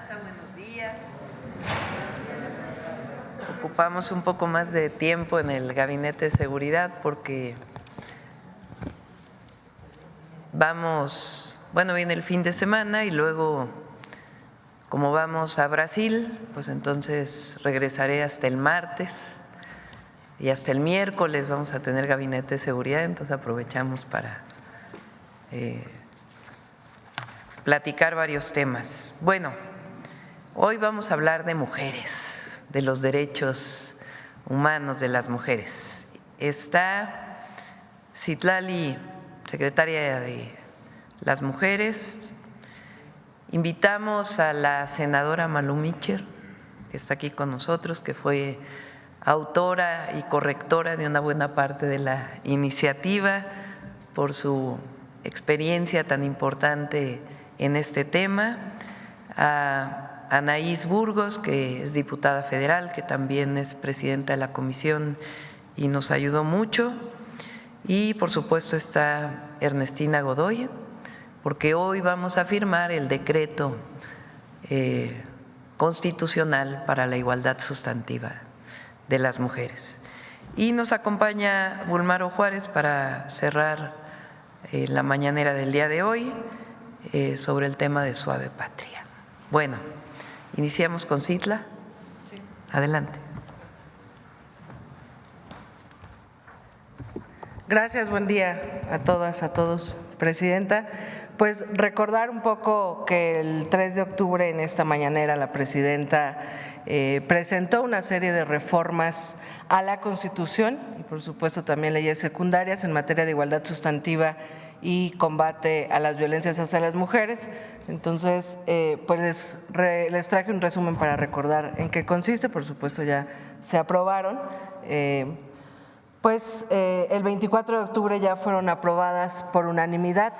Buenos días. Ocupamos un poco más de tiempo en el Gabinete de Seguridad porque viene el fin de semana y luego, como vamos a Brasil, pues entonces regresaré hasta el martes y hasta el miércoles vamos a tener Gabinete de Seguridad, entonces aprovechamos para platicar varios temas. Bueno, hoy vamos a hablar de mujeres, de los derechos humanos de las mujeres. Está Citlali, secretaria de las Mujeres. Invitamos a la senadora Malú Micher, que está aquí con nosotros, que fue autora y correctora de una buena parte de la iniciativa por su experiencia tan importante en este tema, a Anaís Burgos, que es diputada federal, que también es presidenta de la comisión y nos ayudó mucho, y por supuesto está Ernestina Godoy, porque hoy vamos a firmar el decreto constitucional para la igualdad sustantiva de las mujeres. Y nos acompaña Bulmaro Juárez para cerrar la mañanera del día de hoy sobre el tema de Suave Patria. Bueno, iniciamos con Citla. Sí. Adelante. Gracias, buen día a todas, a todos, Presidenta. Pues recordar un poco que el 3 de octubre en esta mañanera la Presidenta presentó una serie de reformas a la Constitución y por supuesto también leyes secundarias en materia de igualdad sustantiva y combate a las violencias hacia las mujeres. Entonces, pues les traje un resumen para recordar en qué consiste, por supuesto ya se aprobaron. El 24 de octubre ya fueron aprobadas por unanimidad,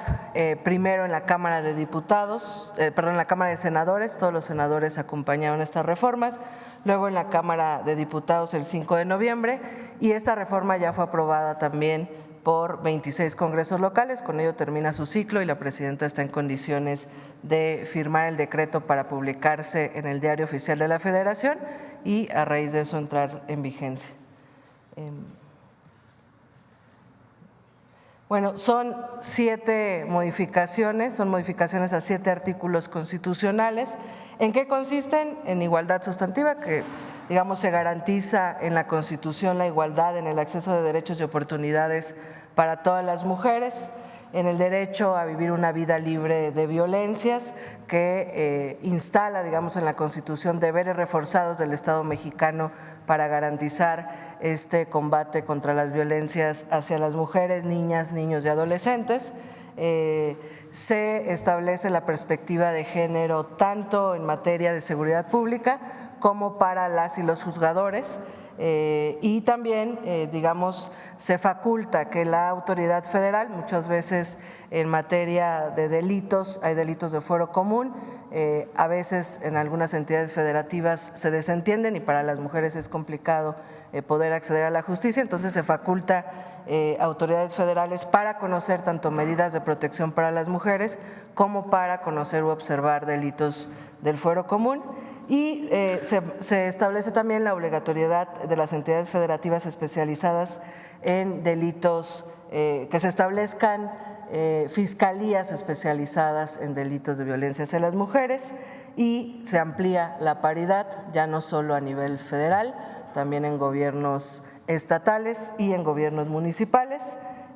primero en la Cámara de Diputados, en la Cámara de Senadores, todos los senadores acompañaron estas reformas, luego en la Cámara de Diputados el 5 de noviembre y esta reforma ya fue aprobada también por 26 congresos locales, con ello termina su ciclo y la Presidenta está en condiciones de firmar el decreto para publicarse en el Diario Oficial de la Federación y a raíz de eso entrar en vigencia. Bueno, son 7 modificaciones, son modificaciones a 7 artículos constitucionales. ¿En qué consisten? En igualdad sustantiva, que digamos se garantiza en la Constitución la igualdad en el acceso de derechos y oportunidades para todas las mujeres, en el derecho a vivir una vida libre de violencias, que instala, digamos, en la Constitución deberes reforzados del Estado mexicano para garantizar este combate contra las violencias hacia las mujeres, niñas, niños y adolescentes. Se establece la perspectiva de género tanto en materia de seguridad pública como para las y los juzgadores. Y también, digamos, se faculta que la autoridad federal, muchas veces en materia de delitos, hay delitos de fuero común, a veces en algunas entidades federativas se desentienden y para las mujeres es complicado poder acceder a la justicia, entonces se faculta autoridades federales para conocer tanto medidas de protección para las mujeres como para conocer u observar delitos del fuero común. Y se establece también la obligatoriedad de las entidades federativas especializadas en delitos, que se establezcan fiscalías especializadas en delitos de violencia hacia las mujeres y se amplía la paridad ya no solo a nivel federal, también en gobiernos estatales y en gobiernos municipales,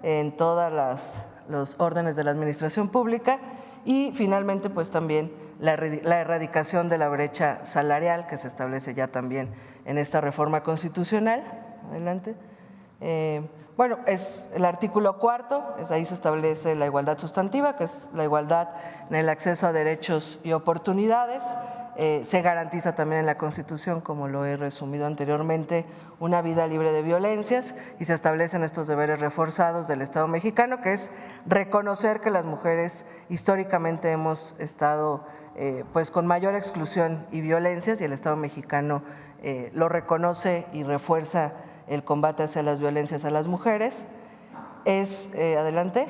en todas los órdenes de la administración pública y finalmente pues también la erradicación de la brecha salarial que se establece ya también en esta reforma constitucional. Adelante. Bueno, es el artículo 4, ahí se establece la igualdad sustantiva, que es la igualdad en el acceso a derechos y oportunidades. Se garantiza también en la Constitución, como lo he resumido anteriormente, una vida libre de violencias y se establecen estos deberes reforzados del Estado mexicano, que es reconocer que las mujeres históricamente hemos estado pues con mayor exclusión y violencias y el Estado mexicano lo reconoce y refuerza el combate hacia las violencias a las mujeres. Adelante.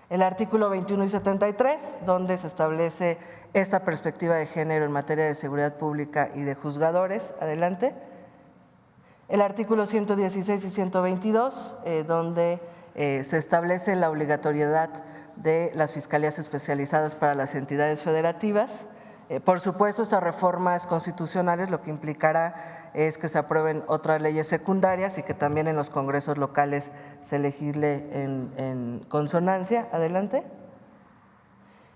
El artículo 21 y 73, donde se establece esta perspectiva de género en materia de seguridad pública y de juzgadores. Adelante. El artículo 116 y 122, donde se establece la obligatoriedad de las fiscalías especializadas para las entidades federativas. Por supuesto, estas reformas constitucionales lo que implicará es que se aprueben otras leyes secundarias y que también en los congresos locales se legisle en consonancia. Adelante.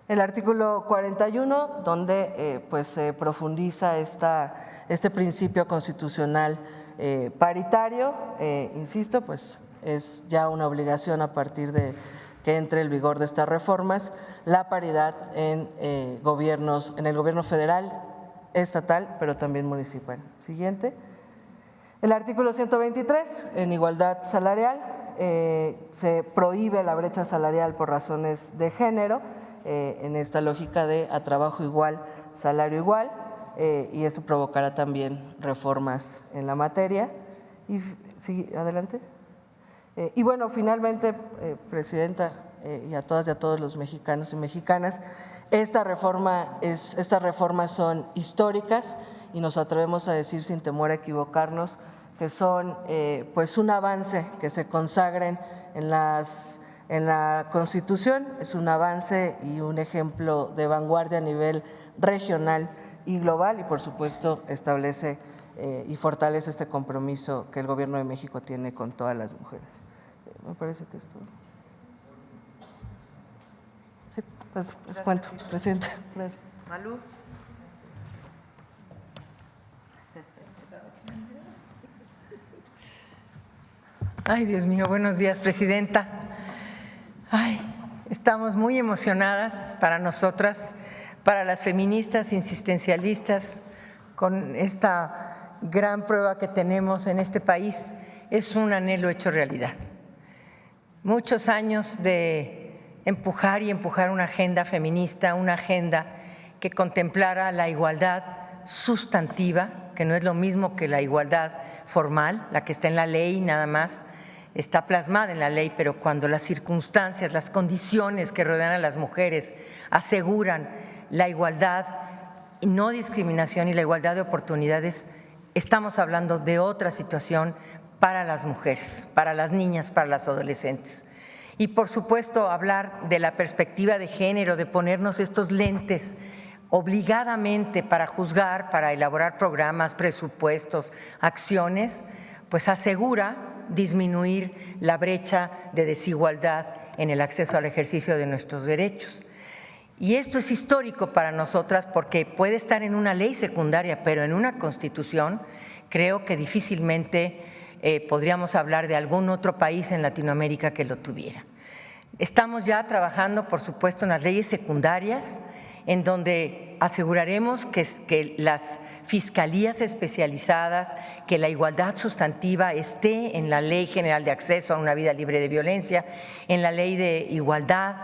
El artículo 41, donde pues se profundiza este principio constitucional paritario, insisto, pues es ya una obligación a partir de que entre el vigor de estas reformas, la paridad en el gobierno federal, estatal, pero también municipal. Siguiente. El artículo 123, en igualdad salarial, se prohíbe la brecha salarial por razones de género, en esta lógica de a trabajo igual, salario igual, y eso provocará también reformas en la materia. Y, sí, adelante. Y bueno, finalmente, Presidenta, y a todas y a todos los mexicanos y mexicanas, estas reformas son históricas y nos atrevemos a decir sin temor a equivocarnos que son pues un avance que se consagren en la Constitución, es un avance y un ejemplo de vanguardia a nivel regional y global y por supuesto establece y fortalece este compromiso que el Gobierno de México tiene con todas las mujeres. Me parece que esto… Sí, pues les cuento, Presidenta. Gracias. Malú. Ay, Dios mío, buenos días, Presidenta. Ay, estamos muy emocionadas para nosotras, para las feministas insistencialistas, con esta gran prueba que tenemos en este país. Es un anhelo hecho realidad. Muchos años de empujar una agenda feminista, una agenda que contemplara la igualdad sustantiva, que no es lo mismo que la igualdad formal, la que está en la ley nada más, está plasmada en la ley, pero cuando las circunstancias, las condiciones que rodean a las mujeres aseguran la igualdad y no discriminación y la igualdad de oportunidades, estamos hablando de otra situación para las mujeres, para las niñas, para las adolescentes. Y por supuesto hablar de la perspectiva de género, de ponernos estos lentes obligadamente para juzgar, para elaborar programas, presupuestos, acciones, pues asegura disminuir la brecha de desigualdad en el acceso al ejercicio de nuestros derechos. Y esto es histórico para nosotras porque puede estar en una ley secundaria, pero en una Constitución creo que difícilmente podríamos hablar de algún otro país en Latinoamérica que lo tuviera. Estamos ya trabajando, por supuesto, en las leyes secundarias, en donde aseguraremos que las fiscalías especializadas, que la igualdad sustantiva esté en la Ley General de Acceso a una Vida Libre de Violencia, en la Ley de Igualdad,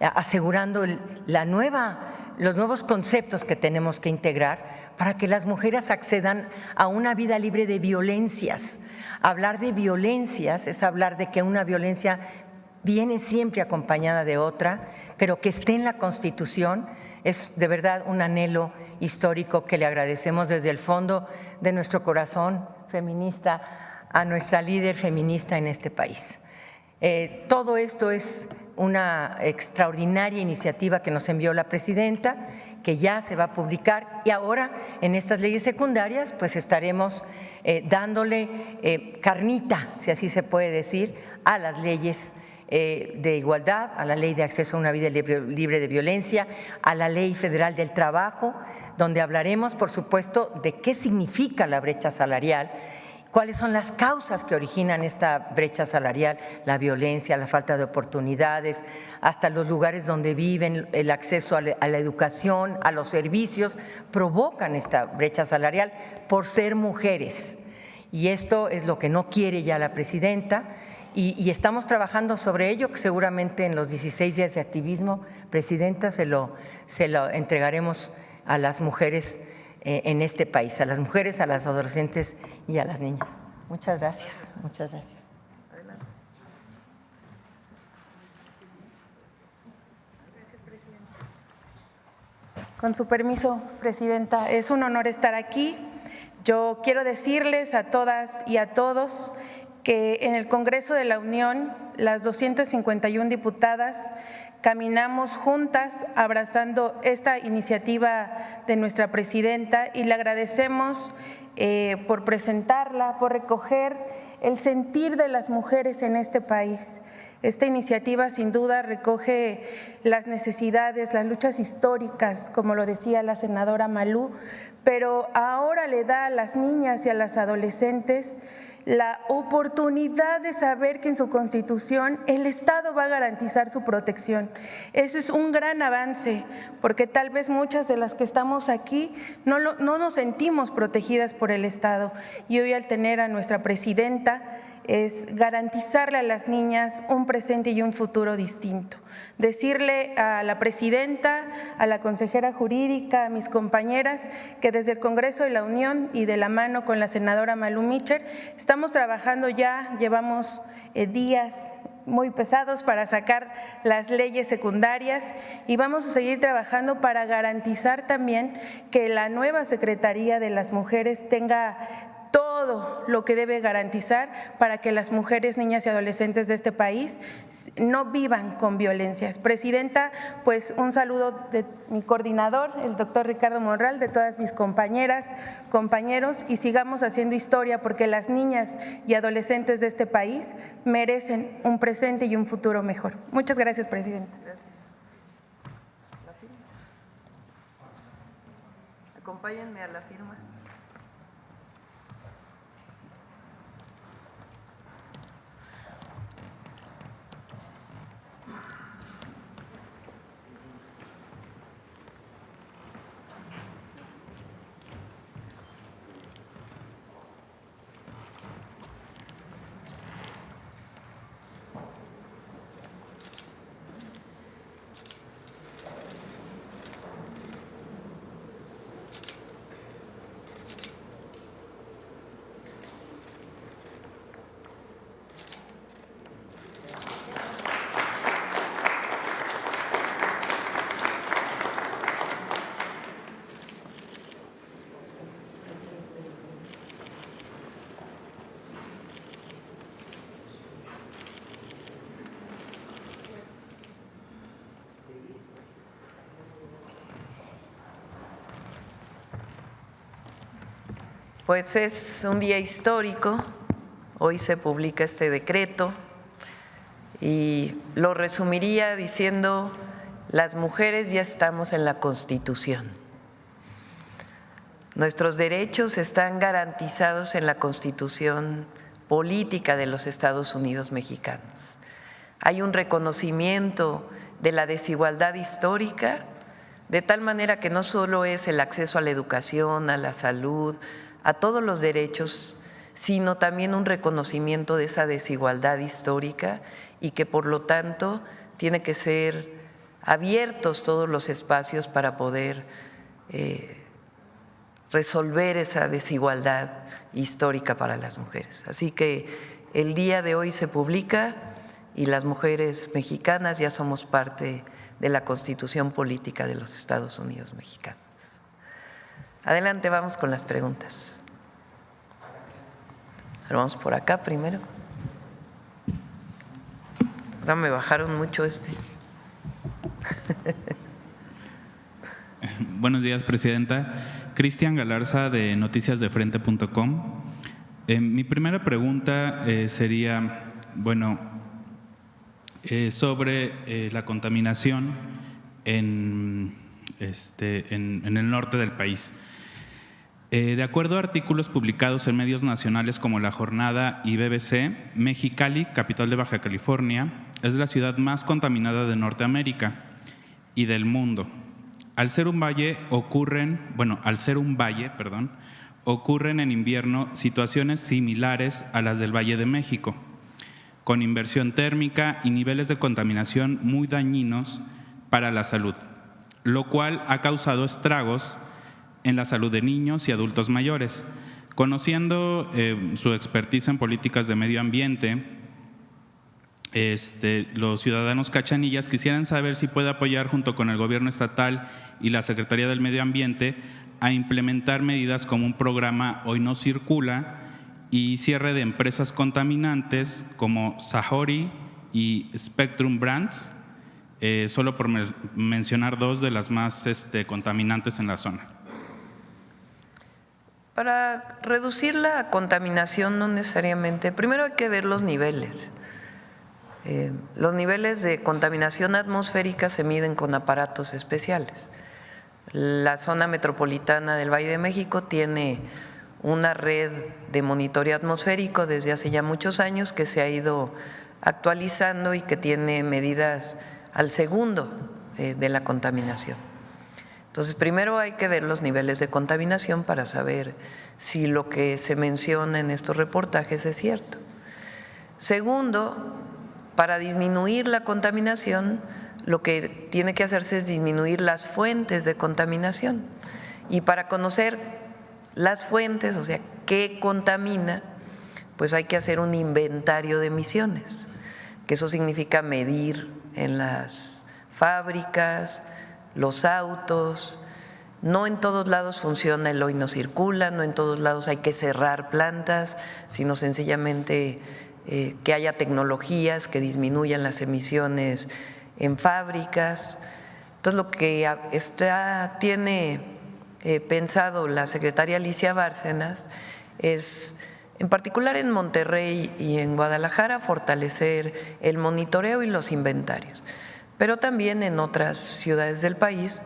asegurando los nuevos conceptos que tenemos que integrar para que las mujeres accedan a una vida libre de violencias. Hablar de violencias es hablar de que una violencia viene siempre acompañada de otra, pero que esté en la Constitución es de verdad un anhelo histórico que le agradecemos desde el fondo de nuestro corazón feminista a nuestra líder feminista en este país. Todo esto es una extraordinaria iniciativa que nos envió la Presidenta, que ya se va a publicar y ahora en estas leyes secundarias pues estaremos dándole carnita, si así se puede decir, a las leyes de igualdad, a la Ley de Acceso a una Vida Libre de Violencia, a la Ley Federal del Trabajo, donde hablaremos, por supuesto, de qué significa la brecha salarial, cuáles son las causas que originan esta brecha salarial, la violencia, la falta de oportunidades, hasta los lugares donde viven, el acceso a la educación, a los servicios, provocan esta brecha salarial por ser mujeres. Y esto es lo que no quiere ya la Presidenta. Y estamos trabajando sobre ello, que seguramente en los 16 días de activismo, Presidenta, se lo entregaremos a las mujeres en este país, a las mujeres, a las adolescentes y a las niñas. Muchas gracias, muchas gracias. Con su permiso, Presidenta, es un honor estar aquí. Yo quiero decirles a todas y a todos que en el Congreso de la Unión, las 251 diputadas caminamos juntas abrazando esta iniciativa de nuestra presidenta y le agradecemos por presentarla, por recoger el sentir de las mujeres en este país. Esta iniciativa sin duda recoge las necesidades, las luchas históricas, como lo decía la senadora Malú, pero ahora le da a las niñas y a las adolescentes la oportunidad de saber que en su Constitución el Estado va a garantizar su protección. Eso es un gran avance, porque tal vez muchas de las que estamos aquí no nos sentimos protegidas por el Estado. Y hoy, al tener a nuestra presidenta, es garantizarle a las niñas un presente y un futuro distinto. Decirle a la presidenta, a la consejera jurídica, a mis compañeras, que desde el Congreso de la Unión y de la mano con la senadora Malú Mitchell, estamos trabajando ya, llevamos días muy pesados para sacar las leyes secundarias y vamos a seguir trabajando para garantizar también que la nueva Secretaría de las Mujeres tenga todo lo que debe garantizar para que las mujeres, niñas y adolescentes de este país no vivan con violencias. Presidenta, pues un saludo de mi coordinador, el doctor Ricardo Monreal, de todas mis compañeras, compañeros, y sigamos haciendo historia porque las niñas y adolescentes de este país merecen un presente y un futuro mejor. Muchas gracias, Presidenta. Gracias. Acompáñenme a la firma. Pues es un día histórico, hoy se publica este decreto y lo resumiría diciendo: las mujeres ya estamos en la Constitución. Nuestros derechos están garantizados en la Constitución política de los Estados Unidos mexicanos. Hay un reconocimiento de la desigualdad histórica, de tal manera que no solo es el acceso a la educación, a la salud, a todos los derechos, sino también un reconocimiento de esa desigualdad histórica y que por lo tanto tiene que ser abiertos todos los espacios para poder resolver esa desigualdad histórica para las mujeres. Así que el día de hoy se publica y las mujeres mexicanas ya somos parte de la Constitución política de los Estados Unidos mexicanos. Adelante, vamos con las preguntas. Vamos por acá primero. Ahora me bajaron mucho Buenos días, Presidenta. Cristian Galarza, de noticiasdefrente.com. Mi primera pregunta sería, sobre la contaminación en el norte del país. De acuerdo a artículos publicados en medios nacionales como La Jornada y BBC, Mexicali, capital de Baja California, es la ciudad más contaminada de Norteamérica y del mundo. Al ser un valle ocurren en invierno situaciones similares a las del Valle de México, con inversión térmica y niveles de contaminación muy dañinos para la salud, lo cual ha causado estragos en la salud de niños y adultos mayores. Conociendo su expertise en políticas de medio ambiente, los ciudadanos cachanillas quisieran saber si puede apoyar junto con el gobierno estatal y la Secretaría del Medio Ambiente a implementar medidas como un programa Hoy No Circula y cierre de empresas contaminantes como Sahori y Spectrum Brands, solo por mencionar dos de las más contaminantes en la zona. Para reducir la contaminación no necesariamente, primero hay que ver los niveles. Los niveles de contaminación atmosférica se miden con aparatos especiales. La zona metropolitana del Valle de México tiene una red de monitoreo atmosférico desde hace ya muchos años que se ha ido actualizando y que tiene medidas al segundo de la contaminación. Entonces, primero hay que ver los niveles de contaminación para saber si lo que se menciona en estos reportajes es cierto. Segundo, para disminuir la contaminación, lo que tiene que hacerse es disminuir las fuentes de contaminación. Y para conocer las fuentes, o sea, qué contamina, pues hay que hacer un inventario de emisiones, que eso significa medir en las fábricas, los autos. No en todos lados funciona el Hoy No Circula, no en todos lados hay que cerrar plantas, sino sencillamente que haya tecnologías que disminuyan las emisiones en fábricas. Entonces, lo que tiene pensado la secretaria Alicia Bárcenas es, en particular en Monterrey y en Guadalajara, fortalecer el monitoreo y los inventarios, pero también en otras ciudades del país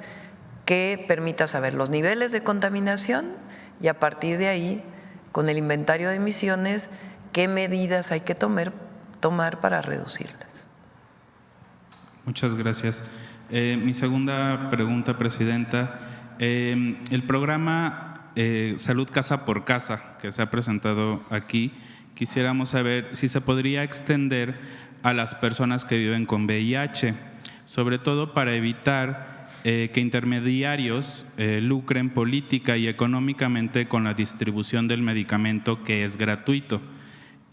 que permita saber los niveles de contaminación y a partir de ahí, con el inventario de emisiones, qué medidas hay que tomar para reducirlas. Muchas gracias. Mi segunda pregunta, Presidenta. El programa Salud Casa por Casa que se ha presentado aquí, quisiéramos saber si se podría extender a las personas que viven con VIH, sobre todo para evitar que intermediarios lucren política y económicamente con la distribución del medicamento que es gratuito.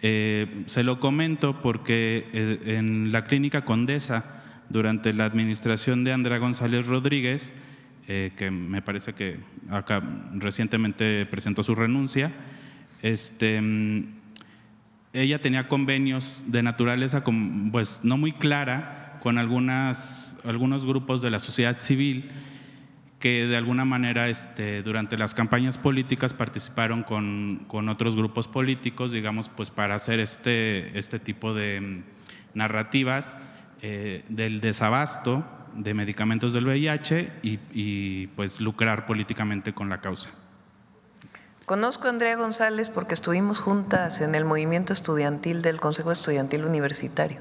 Se lo comento porque en la Clínica Condesa, durante la administración de Andrea González Rodríguez, que me parece que acá recientemente presentó su renuncia, ella tenía convenios de naturaleza pues no muy clara con algunos grupos de la sociedad civil que de alguna manera durante las campañas políticas participaron con otros grupos políticos, digamos, pues para hacer este tipo de narrativas del desabasto de medicamentos del VIH y pues lucrar políticamente con la causa. Conozco a Andrea González porque estuvimos juntas en el movimiento estudiantil del Consejo Estudiantil Universitario.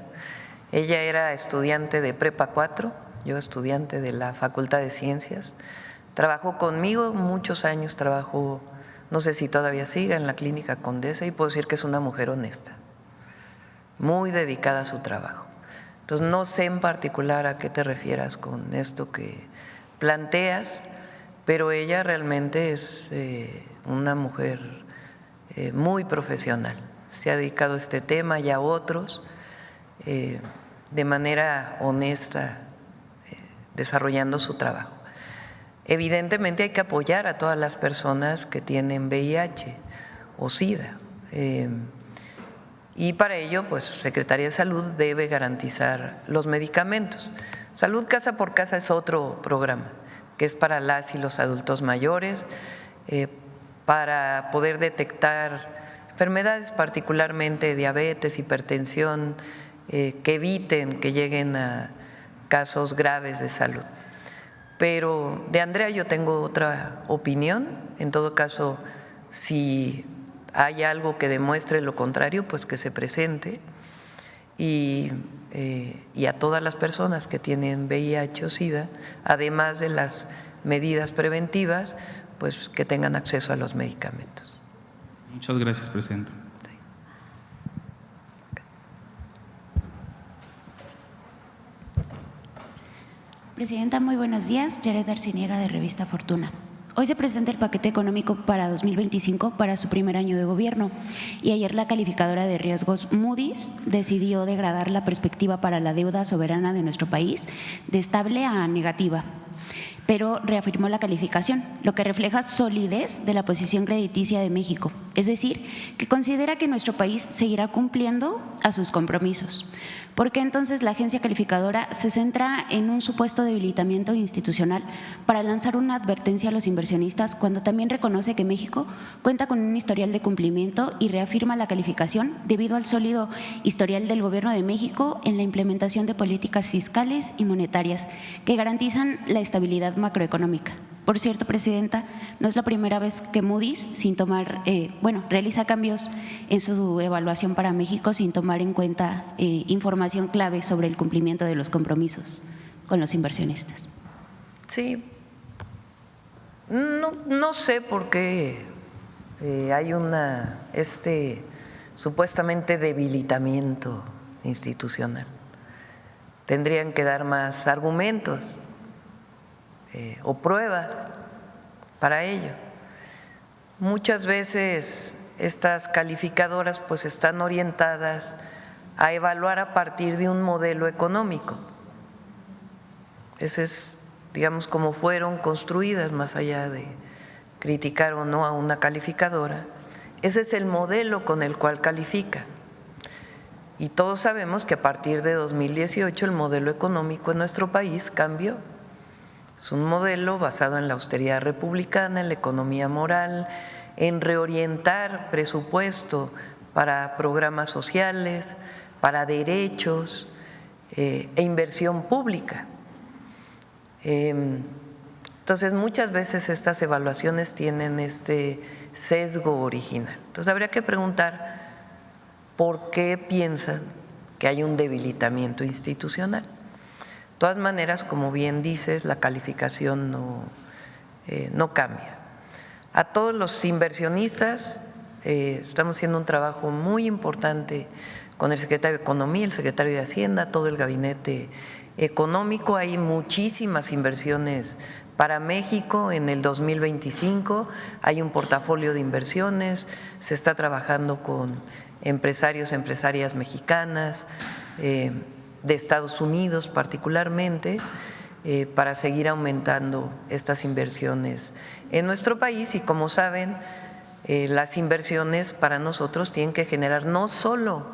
Ella era estudiante de Prepa 4, yo estudiante de la Facultad de Ciencias. Trabajó conmigo muchos años, trabajó, no sé si todavía siga, en la Clínica Condesa y puedo decir que es una mujer honesta, muy dedicada a su trabajo. Entonces, no sé en particular a qué te refieras con esto que planteas, pero ella realmente es una mujer muy profesional. Se ha dedicado a este tema y a otros de manera honesta, desarrollando su trabajo. Evidentemente hay que apoyar a todas las personas que tienen VIH o SIDA. Y para ello, pues, Secretaría de Salud debe garantizar los medicamentos. Salud Casa por Casa es otro programa que es para las y los adultos mayores, para poder detectar enfermedades, particularmente diabetes, hipertensión, que eviten que lleguen a casos graves de salud. Pero de Andrea yo tengo otra opinión. En todo caso, si hay algo que demuestre lo contrario, pues que se presente y a todas las personas que tienen VIH o SIDA, además de las medidas preventivas, pues que tengan acceso a los medicamentos. Muchas gracias, Presidenta. Sí. Presidenta, muy buenos días. Yaret Arciniega, de Revista Fortuna. Hoy se presenta el paquete económico para 2025 para su primer año de gobierno y ayer la calificadora de riesgos Moody's decidió degradar la perspectiva para la deuda soberana de nuestro país de estable a negativa, pero reafirmó la calificación, lo que refleja solidez de la posición crediticia de México, es decir, que considera que nuestro país seguirá cumpliendo a sus compromisos. ¿Por qué entonces la agencia calificadora se centra en un supuesto debilitamiento institucional para lanzar una advertencia a los inversionistas cuando también reconoce que México cuenta con un historial de cumplimiento y reafirma la calificación debido al sólido historial del Gobierno de México en la implementación de políticas fiscales y monetarias que garantizan la estabilidad macroeconómica? Por cierto, Presidenta, no es la primera vez que Moody's realiza cambios en su evaluación para México sin tomar en cuenta información clave sobre el cumplimiento de los compromisos con los inversionistas. Sí, no sé por qué hay supuestamente debilitamiento institucional. Tendrían que dar más argumentos o pruebas para ello. Muchas veces estas calificadoras pues están orientadas a evaluar a partir de un modelo económico. Ese es, digamos, cómo fueron construidas, más allá de criticar o no a una calificadora. Ese es el modelo con el cual califica. Y todos sabemos que a partir de 2018 el modelo económico en nuestro país cambió. Es un modelo basado en la austeridad republicana, en la economía moral, en reorientar presupuesto para programas sociales, para derechos e inversión pública. Entonces, muchas veces estas evaluaciones tienen este sesgo original. Entonces, habría que preguntar por qué piensan que hay un debilitamiento institucional. De todas maneras, como bien dices, la calificación no cambia. A todos los inversionistas estamos haciendo un trabajo muy importante con el secretario de Economía, el secretario de Hacienda, todo el gabinete económico. Hay muchísimas inversiones para México en el 2025, hay un portafolio de inversiones, se está trabajando con empresarios, empresarias mexicanas, de Estados Unidos particularmente, para seguir aumentando estas inversiones en nuestro país. Y como saben, las inversiones para nosotros tienen que generar no solo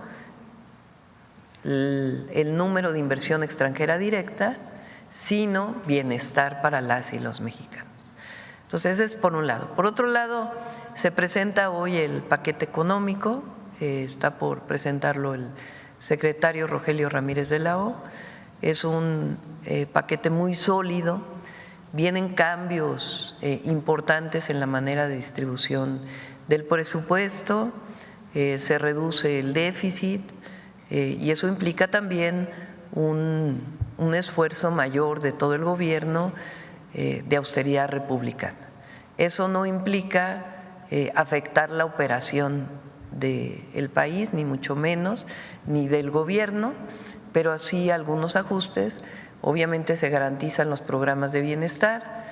el número de inversión extranjera directa, sino bienestar para las y los mexicanos. Entonces, ese es por un lado. Por otro lado, se presenta hoy el paquete económico, está por presentarlo el secretario Rogelio Ramírez de la O. Es un paquete muy sólido, vienen cambios importantes en la manera de distribución del presupuesto, se reduce el déficit y eso implica también un esfuerzo mayor de todo el gobierno de austeridad republicana. Eso no implica afectar la operación del país, ni mucho menos, ni del gobierno, pero sí algunos ajustes. Obviamente se garantizan los programas de bienestar,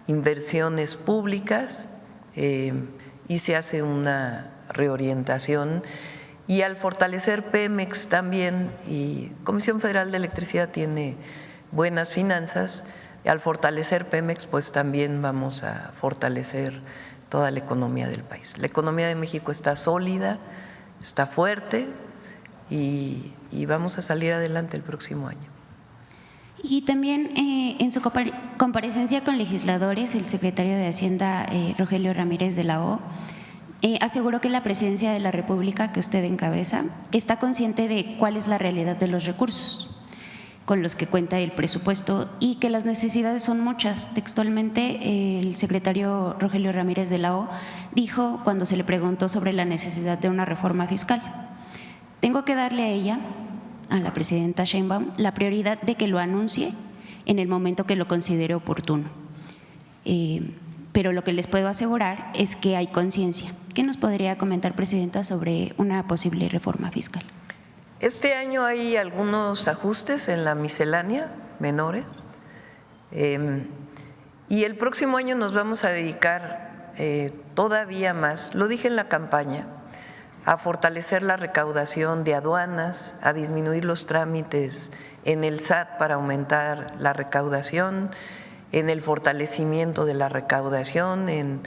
inversiones públicas y se hace una reorientación. Y al fortalecer Pemex también, y Comisión Federal de Electricidad tiene buenas finanzas, al fortalecer Pemex pues también vamos a fortalecer toda la economía del país. La economía de México está sólida, está fuerte y vamos a salir adelante el próximo año. Y también en su comparecencia con legisladores, el secretario de Hacienda, Rogelio Ramírez de la O, aseguró que la Presidencia de la República, que usted encabeza, está consciente de cuál es la realidad de los recursos con los que cuenta el presupuesto y que las necesidades son muchas. Textualmente, el secretario Rogelio Ramírez de la O dijo cuando se le preguntó sobre la necesidad de una reforma fiscal: tengo que darle a ella, a la presidenta Sheinbaum, la prioridad de que lo anuncie en el momento que lo considere oportuno. Pero lo que les puedo asegurar es que hay conciencia. ¿Qué nos podría comentar, Presidenta, sobre una posible reforma fiscal? Este año hay algunos ajustes en la miscelánea menores Y el próximo año nos vamos a dedicar todavía más, lo dije en la campaña, a fortalecer la recaudación de aduanas, a disminuir los trámites en el SAT para aumentar la recaudación, en el fortalecimiento de la recaudación, en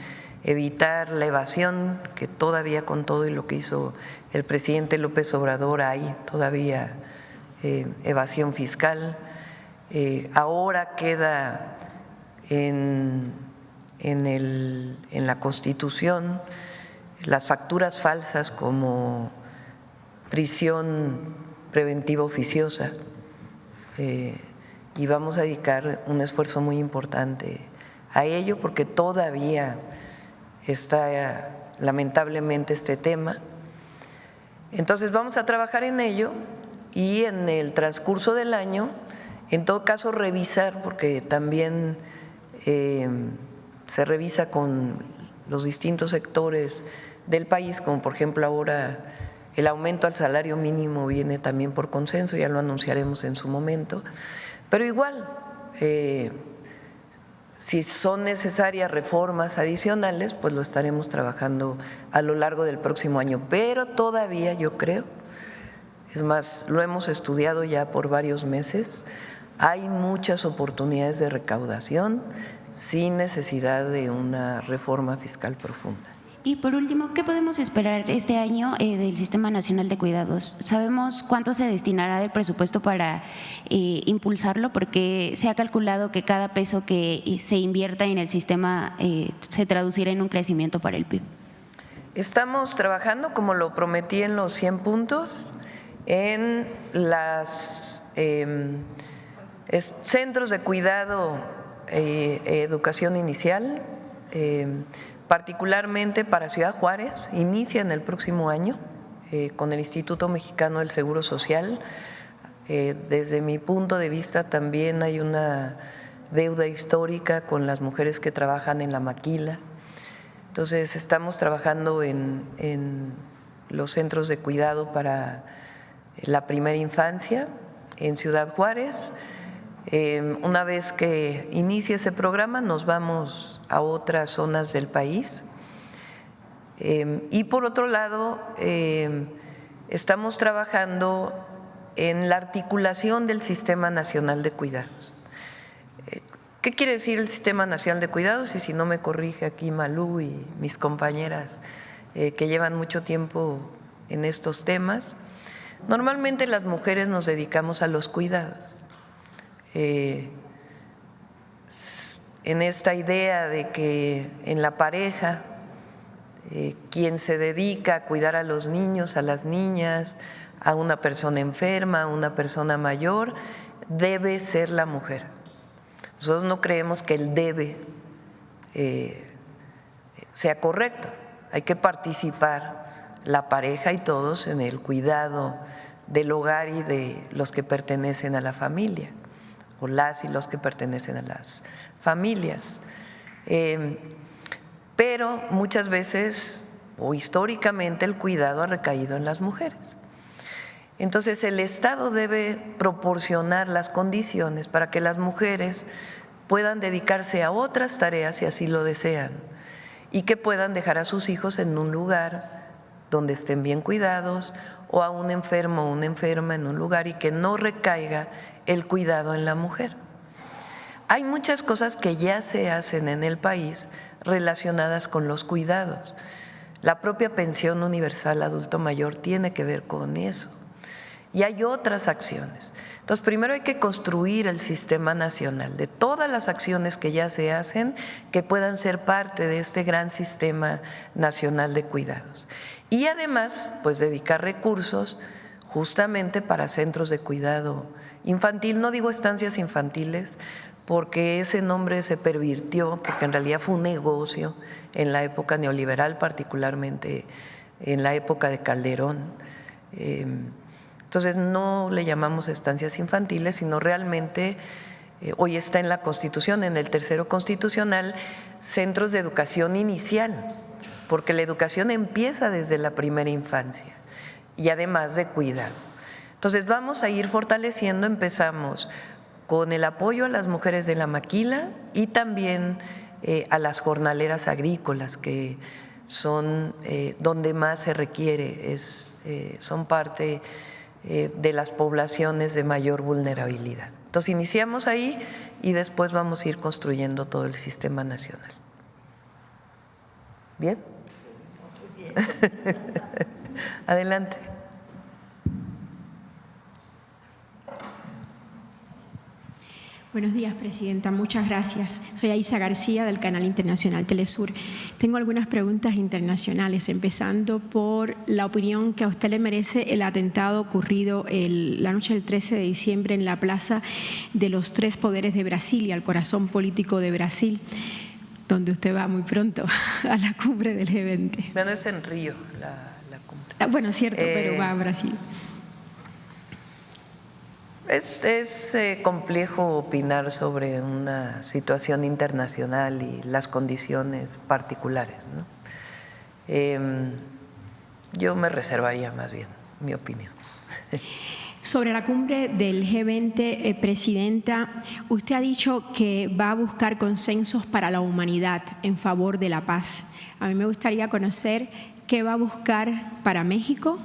evitar la evasión, que todavía con todo y lo que hizo el presidente López Obrador hay todavía evasión fiscal. Ahora queda en la Constitución las facturas falsas como prisión preventiva oficiosa, y vamos a dedicar un esfuerzo muy importante a ello porque todavía está lamentablemente este tema. Entonces vamos a trabajar en ello y en el transcurso del año, en todo caso revisar, porque también se revisa con los distintos sectores del país, como por ejemplo ahora el aumento al salario mínimo viene también por consenso, ya lo anunciaremos en su momento, pero igual si son necesarias reformas adicionales, pues lo estaremos trabajando a lo largo del próximo año, pero todavía yo creo, es más, lo hemos estudiado ya por varios meses, hay muchas oportunidades de recaudación sin necesidad de una reforma fiscal profunda. Y por último, ¿qué podemos esperar este año del Sistema Nacional de Cuidados? ¿Sabemos cuánto se destinará del presupuesto para impulsarlo? Porque se ha calculado que cada peso que se invierta en el sistema se traducirá en un crecimiento para el PIB. Estamos trabajando, como lo prometí en los 100 puntos, en las centros de cuidado, educación inicial, particularmente para Ciudad Juárez, inicia en el próximo año con el Instituto Mexicano del Seguro Social. Desde mi punto de vista también hay una deuda histórica con las mujeres que trabajan en la maquila. Entonces estamos trabajando en los centros de cuidado para la primera infancia en Ciudad Juárez. Una vez que inicie ese programa nos vamos a otras zonas del país. Y por otro lado, estamos trabajando en la articulación del Sistema Nacional de Cuidados. ¿Qué quiere decir el Sistema Nacional de Cuidados? Y si no me corrige aquí Malú y mis compañeras que llevan mucho tiempo en estos temas, normalmente las mujeres nos dedicamos a los cuidados. En esta idea de que en la pareja, quien se dedica a cuidar a los niños, a las niñas, a una persona enferma, a una persona mayor, debe ser la mujer. Nosotros no creemos que el debe sea correcto, hay que participar la pareja y todos en el cuidado del hogar y de los que pertenecen a la familia, o las y los que pertenecen a las familias. Pero muchas veces o históricamente el cuidado ha recaído en las mujeres. Entonces el Estado debe proporcionar las condiciones para que las mujeres puedan dedicarse a otras tareas si así lo desean y que puedan dejar a sus hijos en un lugar donde estén bien cuidados, o a un enfermo o una enferma en un lugar y que no recaiga el cuidado en la mujer. Hay muchas cosas que ya se hacen en el país relacionadas con los cuidados. La propia pensión universal adulto mayor tiene que ver con eso. Y hay otras acciones. Entonces, primero hay que construir el sistema nacional de todas las acciones que ya se hacen que puedan ser parte de este gran sistema nacional de cuidados. Y además, pues dedicar recursos justamente para centros de cuidado infantil. No digo estancias infantiles porque ese nombre se pervirtió, porque en realidad fue un negocio en la época neoliberal, particularmente en la época de Calderón. Entonces no le llamamos estancias infantiles, sino realmente hoy está en la Constitución, en el tercero constitucional, centros de educación inicial, porque la educación empieza desde la primera infancia y además de cuidado. Entonces vamos a ir fortaleciendo, empezamos con el apoyo a las mujeres de la maquila y también a las jornaleras agrícolas, que son donde más se requiere, son parte de las poblaciones de mayor vulnerabilidad. Entonces iniciamos ahí y después vamos a ir construyendo todo el sistema nacional. ¿Bien? Adelante. Buenos días, Presidenta. Muchas gracias. Soy Aisa García, del Canal Internacional Telesur. Tengo algunas preguntas internacionales, empezando por la opinión que a usted le merece el atentado ocurrido la noche del 13 de diciembre en la Plaza de los Tres Poderes de Brasilia, al corazón político de Brasil, donde usted va muy pronto a la cumbre del G20. Bueno, es en Río la cumbre. Bueno, cierto, pero va a Brasil. Es complejo opinar sobre una situación internacional y las condiciones particulares, ¿no? Yo me reservaría más bien mi opinión. Sobre la cumbre del G20, Presidenta, usted ha dicho que va a buscar consensos para la humanidad en favor de la paz. A mí me gustaría conocer qué va a buscar para México.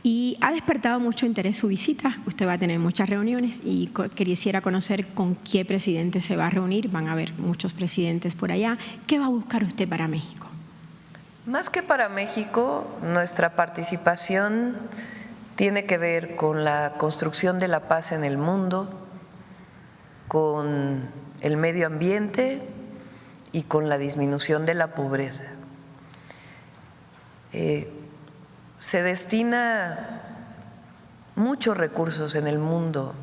Y ha despertado mucho interés su visita. Usted va a tener muchas reuniones y quisiera conocer con qué presidente se va a reunir. Van a haber muchos presidentes por allá. ¿Qué va a buscar usted para México? Más que para México, nuestra participación tiene que ver con la construcción de la paz en el mundo, con el medio ambiente y con la disminución de la pobreza. Se destina muchos recursos en el mundo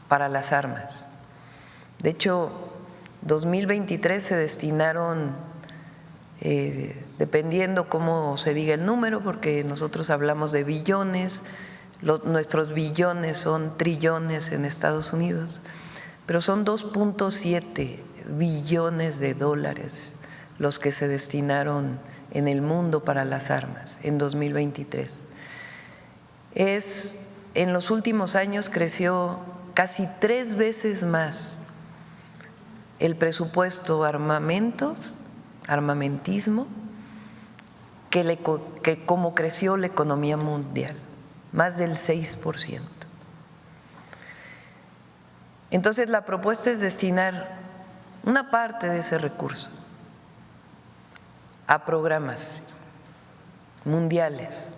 para las armas. De hecho, 2023 se destinaron, dependiendo cómo se diga el número, porque nosotros hablamos de billones, nuestros billones son trillones en Estados Unidos, pero son 2.7 billones de dólares los que se destinaron en el mundo para las armas en 2023. En los últimos años creció casi 3 veces más el presupuesto armamentismo que como creció la economía mundial, más del 6%. Entonces la propuesta es destinar una parte de ese recurso a programas mundiales.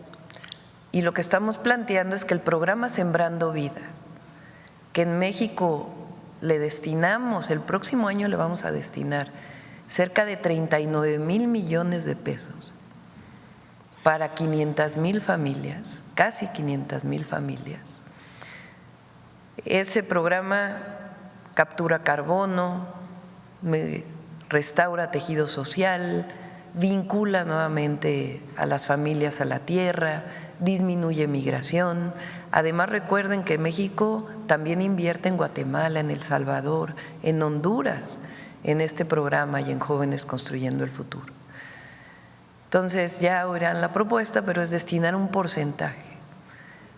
Y lo que estamos planteando es que el programa Sembrando Vida, que en México le destinamos, el próximo año le vamos a destinar cerca de 39,000 millones de pesos para 500,000 familias, casi 500,000 familias. Ese programa captura carbono, restaura tejido social, vincula nuevamente a las familias a la tierra, disminuye migración. Además, recuerden que México también invierte en Guatemala, en El Salvador, en Honduras, en este programa y en Jóvenes Construyendo el Futuro. Entonces ya oirán la propuesta, pero es destinar un porcentaje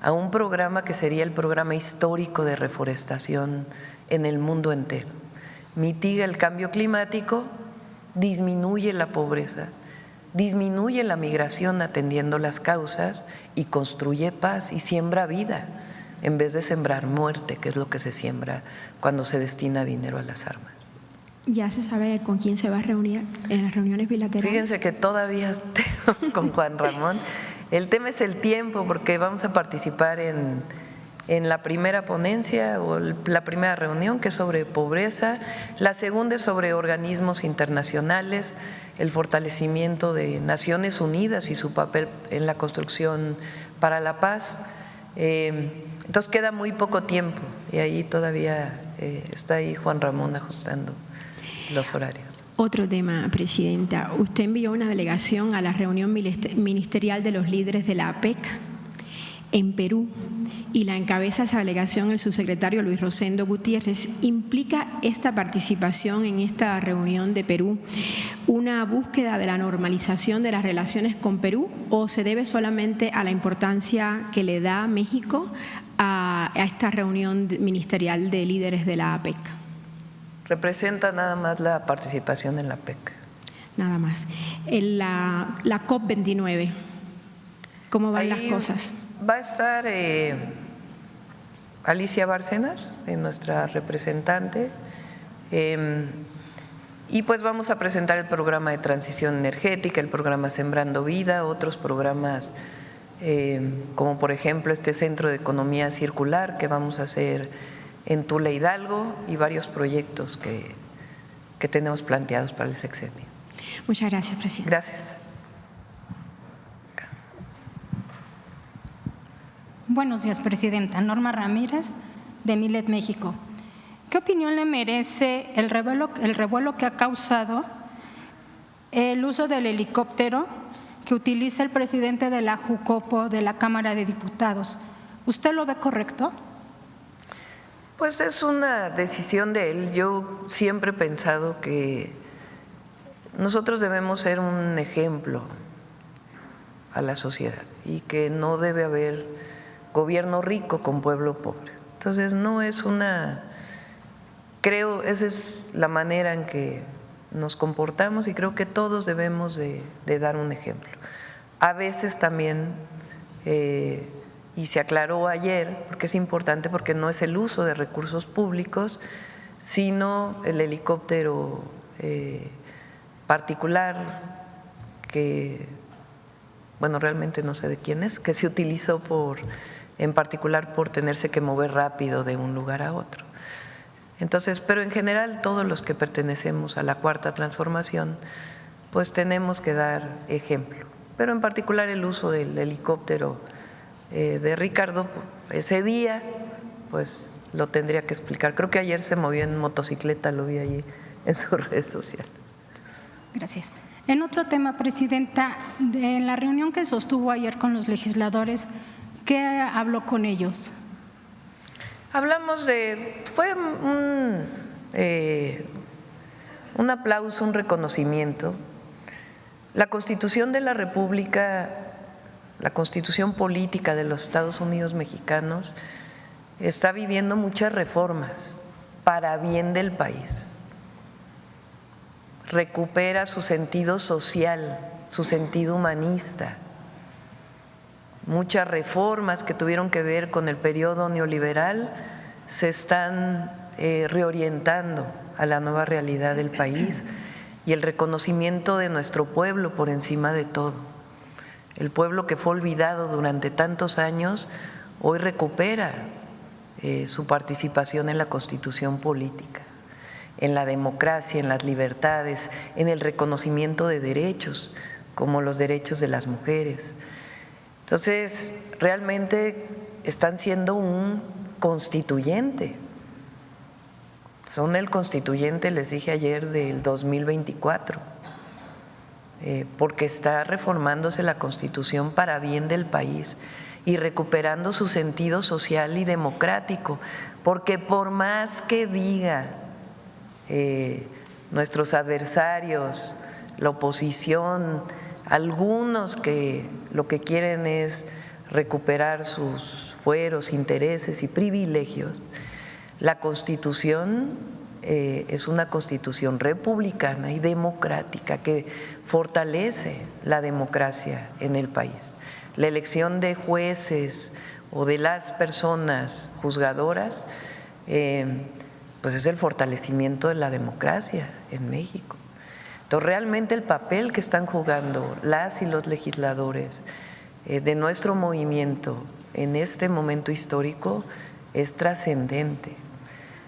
a un programa que sería el programa histórico de reforestación en el mundo entero. Mitiga el cambio climático, disminuye la pobreza, disminuye la migración atendiendo las causas y construye paz y siembra vida en vez de sembrar muerte, que es lo que se siembra cuando se destina dinero a las armas. ¿Ya se sabe con quién se va a reunir en las reuniones bilaterales? Fíjense que todavía tengo con Juan Ramón. El tema es el tiempo, porque vamos a participar en la primera ponencia o la primera reunión, que es sobre pobreza. La segunda es sobre organismos internacionales, el fortalecimiento de Naciones Unidas y su papel en la construcción para la paz. Entonces queda muy poco tiempo y ahí todavía está ahí Juan Ramón ajustando los horarios. Otro tema, Presidenta. Usted envió una delegación a la reunión ministerial de los líderes de la APEC en Perú y la encabeza esa delegación el subsecretario Luis Rosendo Gutiérrez, ¿implica esta participación en esta reunión de Perú una búsqueda de la normalización de las relaciones con Perú o se debe solamente a la importancia que le da México a esta reunión ministerial de líderes de la APEC? Representa nada más la participación en la APEC. Nada más. En la COP29, ¿cómo van las Ahí cosas? Va a estar Alicia Bárcenas, nuestra representante, y pues vamos a presentar el programa de transición energética, el programa Sembrando Vida, otros programas como por ejemplo este Centro de Economía Circular que vamos a hacer en Tula, Hidalgo, y varios proyectos que tenemos planteados para el sexenio. Muchas gracias, presidente. Gracias. Buenos días, presidenta. Norma Ramírez, de Milet, México. ¿Qué opinión le merece el revuelo que ha causado el uso del helicóptero que utiliza el presidente de la Jucopo de la Cámara de Diputados? ¿Usted lo ve correcto? Pues es una decisión de él. Yo siempre he pensado que nosotros debemos ser un ejemplo a la sociedad y que no debe haber gobierno rico con pueblo pobre. Entonces no es creo esa es la manera en que nos comportamos y creo que todos debemos de dar un ejemplo. A veces también, y se aclaró ayer, porque es importante, porque no es el uso de recursos públicos, sino el helicóptero particular que, bueno, realmente no sé de quién es, que se utilizó en particular por tenerse que mover rápido de un lugar a otro. Entonces, pero en general todos los que pertenecemos a la Cuarta Transformación, pues tenemos que dar ejemplo. Pero en particular el uso del helicóptero de Ricardo, ese día, pues lo tendría que explicar. Creo que ayer se movió en motocicleta, lo vi allí en sus redes sociales. Gracias. En otro tema, presidenta, en la reunión que sostuvo ayer con los legisladores, ¿qué habló con ellos? Hablamos fue un aplauso, un reconocimiento. La Constitución de la República, la Constitución política de los Estados Unidos mexicanos, está viviendo muchas reformas para bien del país. Recupera su sentido social, su sentido humanista. Muchas reformas que tuvieron que ver con el periodo neoliberal se están reorientando a la nueva realidad del país y el reconocimiento de nuestro pueblo por encima de todo. El pueblo que fue olvidado durante tantos años hoy recupera su participación en la Constitución política, en la democracia, en las libertades, en el reconocimiento de derechos, como los derechos de las mujeres. Entonces, realmente están siendo un constituyente. Son el constituyente, les dije ayer, del 2024, porque está reformándose la Constitución para bien del país y recuperando su sentido social y democrático, porque por más que diga nuestros adversarios, la oposición, algunos que lo que quieren es recuperar sus fueros, intereses y privilegios, la Constitución es una Constitución republicana y democrática que fortalece la democracia en el país. La elección de jueces o de las personas juzgadoras pues es el fortalecimiento de la democracia en México. Entonces, realmente el papel que están jugando las y los legisladores de nuestro movimiento en este momento histórico es trascendente.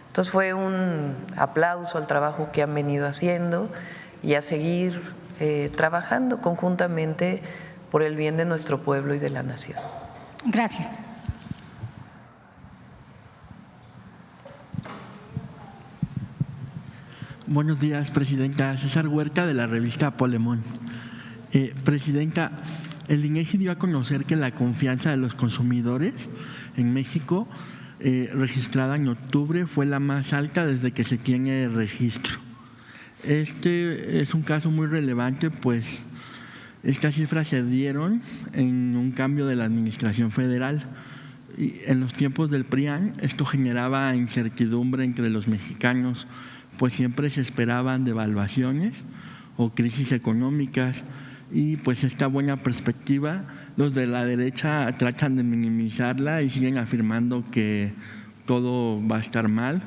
Entonces, fue un aplauso al trabajo que han venido haciendo y a seguir trabajando conjuntamente por el bien de nuestro pueblo y de la nación. Gracias. Buenos días, presidenta. César Huerta, de la revista Polemón. Presidenta, el INEGI dio a conocer que la confianza de los consumidores en México registrada en octubre fue la más alta desde que se tiene registro. Este es un caso muy relevante, pues estas cifras se dieron en un cambio de la administración federal. Y en los tiempos del PRIAN esto generaba incertidumbre entre los mexicanos, pues siempre se esperaban devaluaciones o crisis económicas, y pues esta buena perspectiva los de la derecha tratan de minimizarla y siguen afirmando que todo va a estar mal,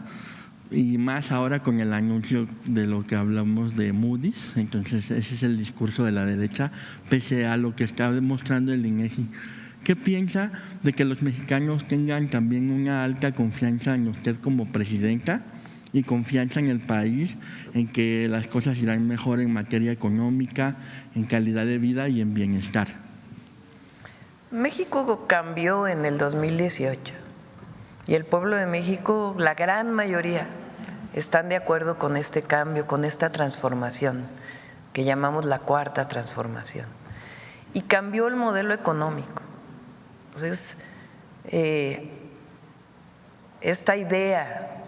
y más ahora con el anuncio de lo que hablamos de Moody's. Entonces ese es el discurso de la derecha, pese a lo que está demostrando el INEGI. ¿Qué piensa de que los mexicanos tengan también una alta confianza en usted como presidenta y confianza en el país, en que las cosas irán mejor en materia económica, en calidad de vida y en bienestar? México cambió en el 2018 y el pueblo de México, la gran mayoría, están de acuerdo con este cambio, con esta transformación que llamamos la cuarta transformación. Y cambió el modelo económico. Entonces, esta idea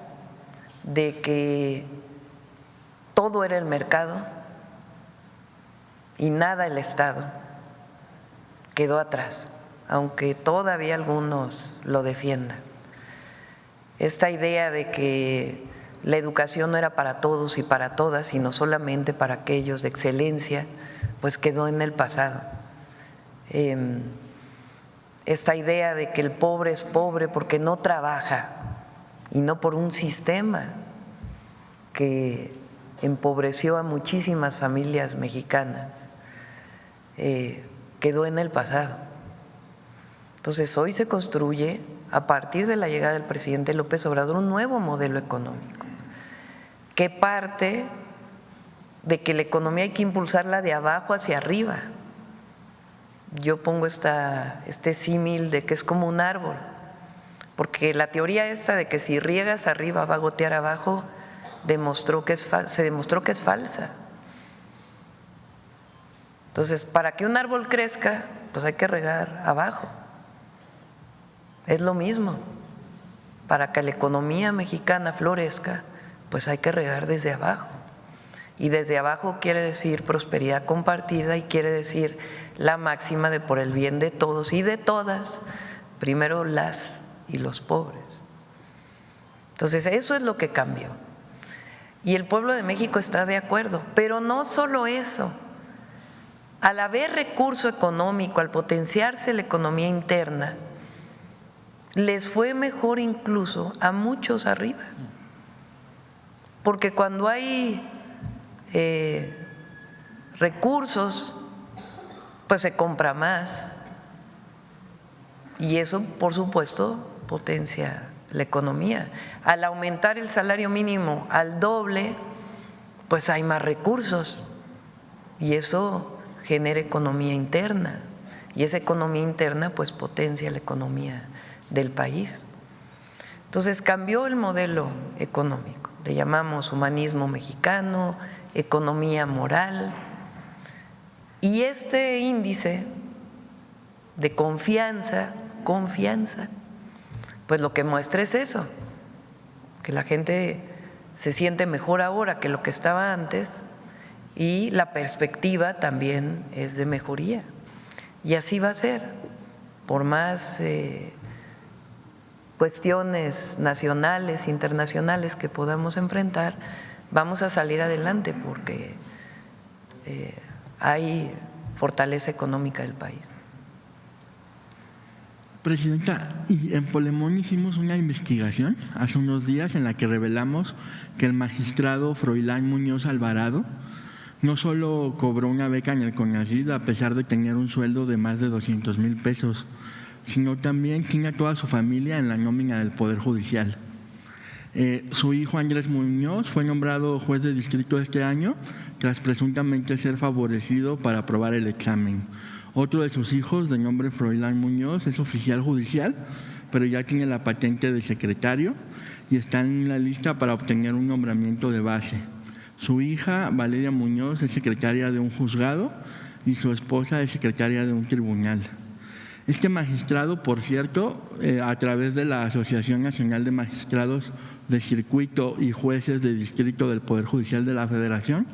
de que todo era el mercado y nada el Estado quedó atrás, aunque todavía algunos lo defiendan. Esta idea de que la educación no era para todos y para todas, sino solamente para aquellos de excelencia, pues quedó en el pasado. Esta idea de que el pobre es pobre porque no trabaja y no por un sistema que empobreció a muchísimas familias mexicanas, quedó en el pasado. Entonces hoy se construye, a partir de la llegada del presidente López Obrador, un nuevo modelo económico que parte de que la economía hay que impulsarla de abajo hacia arriba. Yo pongo este símil de que es como un árbol, porque la teoría esta de que si riegas arriba va a gotear abajo se demostró que es falsa. Entonces, para que un árbol crezca, pues hay que regar abajo. Es lo mismo, para que la economía mexicana florezca, pues hay que regar desde abajo. Y desde abajo quiere decir prosperidad compartida y quiere decir la máxima de por el bien de todos y de todas, primero las y los pobres. Entonces eso es lo que cambió. Y el pueblo de México está de acuerdo, pero no solo eso. Al haber recurso económico, al potenciarse la economía interna, les fue mejor incluso a muchos arriba. Porque cuando hay recursos, pues se compra más y eso, por supuesto, potencia la economía. Al aumentar el salario mínimo al doble, pues hay más recursos y eso genera economía interna y esa economía interna pues potencia la economía del país. Entonces cambió el modelo económico, le llamamos humanismo mexicano, economía moral, y este índice de confianza, pues lo que muestra es eso, que la gente se siente mejor ahora que lo que estaba antes y la perspectiva también es de mejoría. Y así va a ser, por más cuestiones nacionales, internacionales que podamos enfrentar, vamos a salir adelante porque hay fortaleza económica del país. Presidenta, y en Polemón hicimos una investigación hace unos días en la que revelamos que el magistrado Froilán Muñoz Alvarado no solo cobró una beca en el CONACYT a pesar de tener un sueldo de más de 200,000 pesos, sino también tiene a toda su familia en la nómina del Poder Judicial. Su hijo Andrés Muñoz fue nombrado juez de distrito este año tras presuntamente ser favorecido para aprobar el examen. Otro de sus hijos, de nombre Froilán Muñoz, es oficial judicial, pero ya tiene la patente de secretario y está en la lista para obtener un nombramiento de base. Su hija, Valeria Muñoz, es secretaria de un juzgado y su esposa es secretaria de un tribunal. Este magistrado, por cierto, a través de la Asociación Nacional de Magistrados de Circuito y Jueces de Distrito del Poder Judicial de la Federación,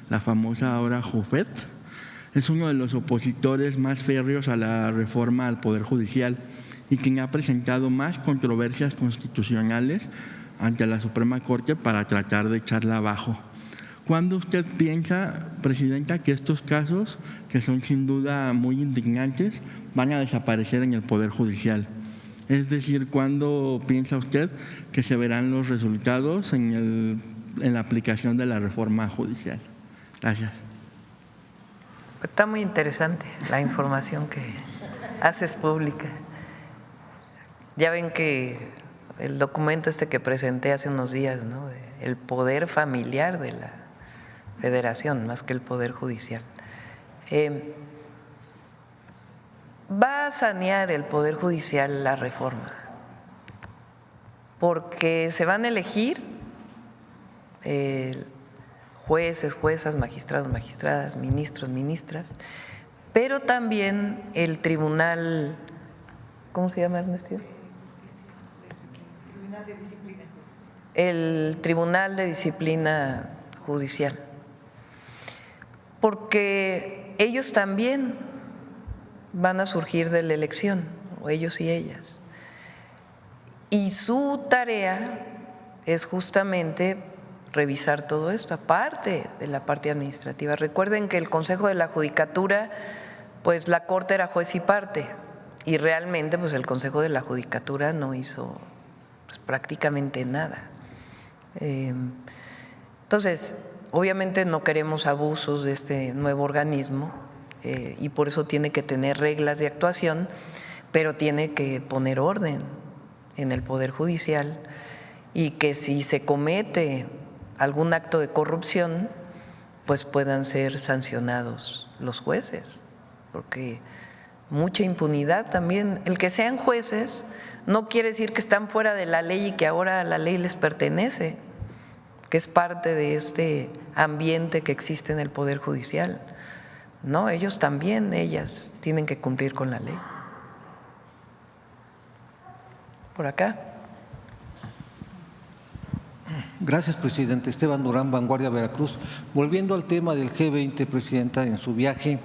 la famosa ahora JUFET, es uno de los opositores más férreos a la reforma al Poder Judicial y quien ha presentado más controversias constitucionales ante la Suprema Corte para tratar de echarla abajo. ¿Cuándo usted piensa, Presidenta, que estos casos, que son sin duda muy indignantes, van a desaparecer en el Poder Judicial? Es decir, ¿cuándo piensa usted que se verán los resultados en la aplicación de la reforma judicial? Gracias. Está muy interesante la información que haces pública. Ya ven que el documento que presenté hace unos días, ¿no?, el poder familiar de la Federación, más que el Poder Judicial. Va a sanear el Poder Judicial la reforma, porque se van a elegir jueces, juezas, magistrados, magistradas, ministros, ministras, pero también el tribunal, ¿cómo se llama, Ernesto? El Tribunal de Disciplina Judicial, porque ellos también van a surgir de la elección, o ellos y ellas, y su tarea es justamente revisar todo esto, aparte de la parte administrativa. Recuerden que el Consejo de la Judicatura, pues la Corte era juez y parte, y realmente pues el Consejo de la Judicatura no hizo pues prácticamente nada. Entonces, obviamente no queremos abusos de este nuevo organismo y por eso tiene que tener reglas de actuación, pero tiene que poner orden en el Poder Judicial y que si se comete algún acto de corrupción, pues puedan ser sancionados los jueces, porque mucha impunidad también. El que sean jueces no quiere decir que están fuera de la ley y que ahora la ley les pertenece, que es parte de este ambiente que existe en el Poder Judicial. No, ellos también, ellas tienen que cumplir con la ley. Por acá. Gracias, presidente. Esteban Durán, Vanguardia, Veracruz. Volviendo al tema del G20, presidenta, en su viaje,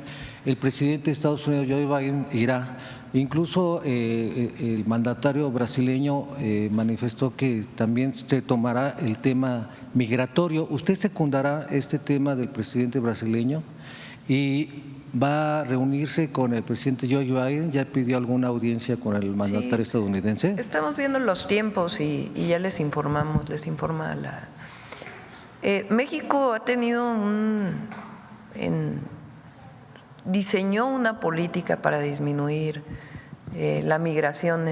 el presidente de Estados Unidos, Joe Biden, irá. Incluso el mandatario brasileño manifestó que también se tomará el tema migratorio. ¿Usted secundará este tema del presidente brasileño? Y va a reunirse con el presidente Joe Biden. ¿Ya pidió alguna audiencia con el mandatario estadounidense? Estamos viendo los tiempos y ya les informamos, les informa la… México ha tenido diseñó una política para disminuir la migración,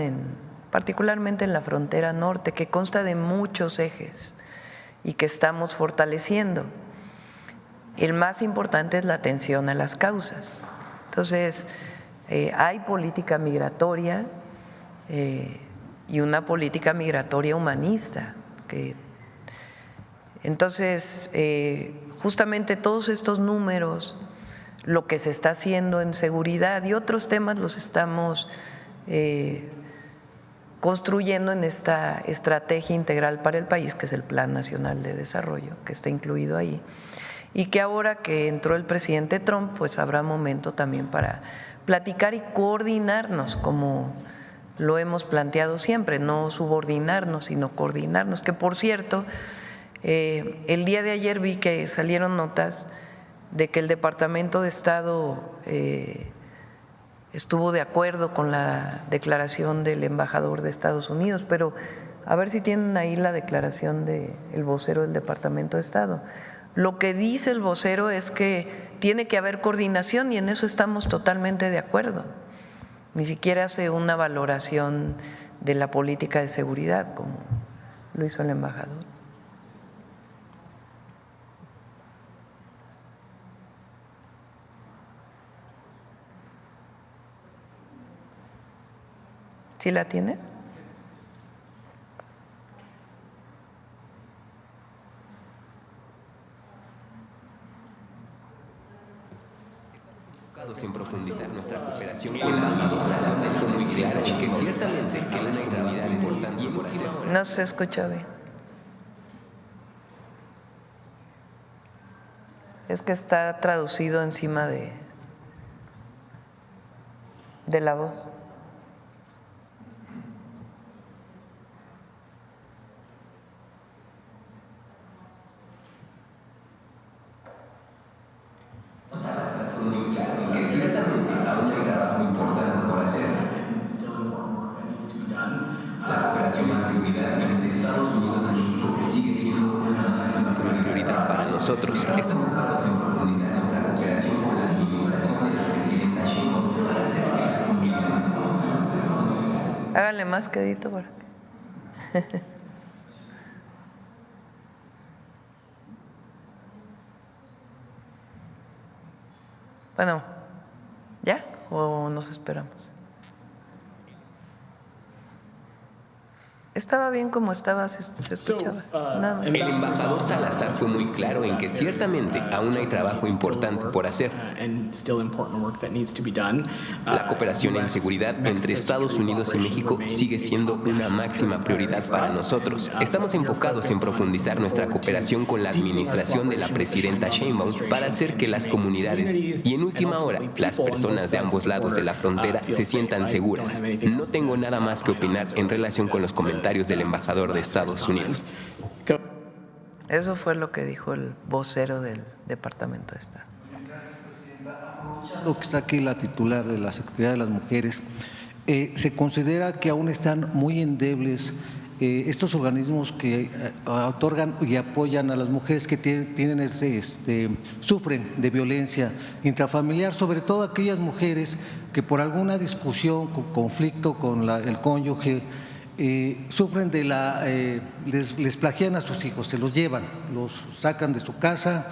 particularmente en la frontera norte, que consta de muchos ejes y que estamos fortaleciendo. El más importante es la atención a las causas. Entonces, hay política migratoria y una política migratoria humanista. Entonces, justamente todos estos números, lo que se está haciendo en seguridad y otros temas los estamos construyendo en esta estrategia integral para el país, que es el Plan Nacional de Desarrollo, que está incluido ahí. Y que ahora que entró el presidente Trump, pues habrá momento también para platicar y coordinarnos, como lo hemos planteado siempre, no subordinarnos, sino coordinarnos. Que por cierto, el día de ayer vi que salieron notas de que el Departamento de Estado estuvo de acuerdo con la declaración del embajador de Estados Unidos, pero a ver si tienen ahí la declaración del vocero del Departamento de Estado. Lo que dice el vocero es que tiene que haber coordinación y en eso estamos totalmente de acuerdo. Ni siquiera hace una valoración de la política de seguridad como lo hizo el embajador. ¿Sí la tiene? que ciertamente que es una actividad importante por hacer. No se escucha bien. Es que está traducido encima de la voz. Que ciertamente aún hay trabajo importante por hacer. La cooperación en seguridad entre Estados Unidos y México sigue siendo una máxima prioridad para nosotros. Estamos enfocados en profundizar nuestra cooperación con la administración de la presidenta Sheinbaum para hacer que las comunidades. Háganle más quedito por aquí. Bueno, ¿ya? ¿O nos esperamos? Estaba bien como estaba, se escuchaba. Nada más. El embajador Salazar fue muy claro en que ciertamente aún hay trabajo importante por hacer. La cooperación en seguridad entre Estados Unidos y México sigue siendo una máxima prioridad para nosotros. Estamos enfocados en profundizar nuestra cooperación con la administración de la presidenta Sheinbaum para hacer que las comunidades y en última hora las personas de ambos lados de la frontera se sientan seguras. No tengo nada más que opinar en relación con los comentarios del embajador de Estados Unidos. Eso fue lo que dijo el vocero del Departamento de Estado. Lo que está aquí la titular de la Secretaría de las Mujeres, se considera que aún están muy endebles estos organismos que otorgan y apoyan a las mujeres que sufren de violencia intrafamiliar, sobre todo aquellas mujeres que por alguna discusión, conflicto con el cónyuge, sufren de les plagian a sus hijos, se los llevan, los sacan de su casa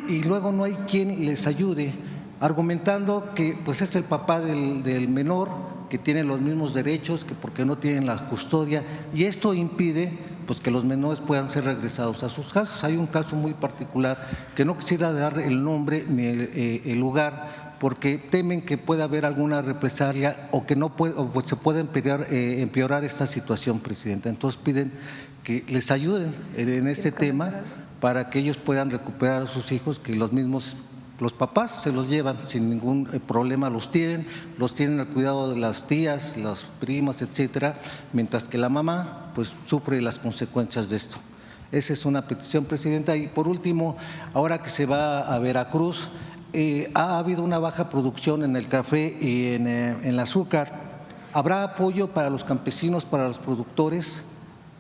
y luego no hay quien les ayude, argumentando que pues es el papá del menor, que tiene los mismos derechos, que porque no tienen la custodia, y esto impide pues que los menores puedan ser regresados a sus casas. Hay un caso muy particular que no quisiera dar el nombre ni el lugar, porque temen que pueda haber alguna represalia o que no puede, o pues se pueda empeorar esta situación, Presidenta. Entonces piden que les ayuden en este tema para que ellos puedan recuperar a sus hijos, que los papás se los llevan sin ningún problema, los tienen al cuidado de las tías, las primas, etcétera, mientras que la mamá pues sufre las consecuencias de esto. Esa es una petición, Presidenta. Y por último, ahora que se va a Veracruz, ha habido una baja producción en el café y en el azúcar. ¿Habrá apoyo para los campesinos, para los productores?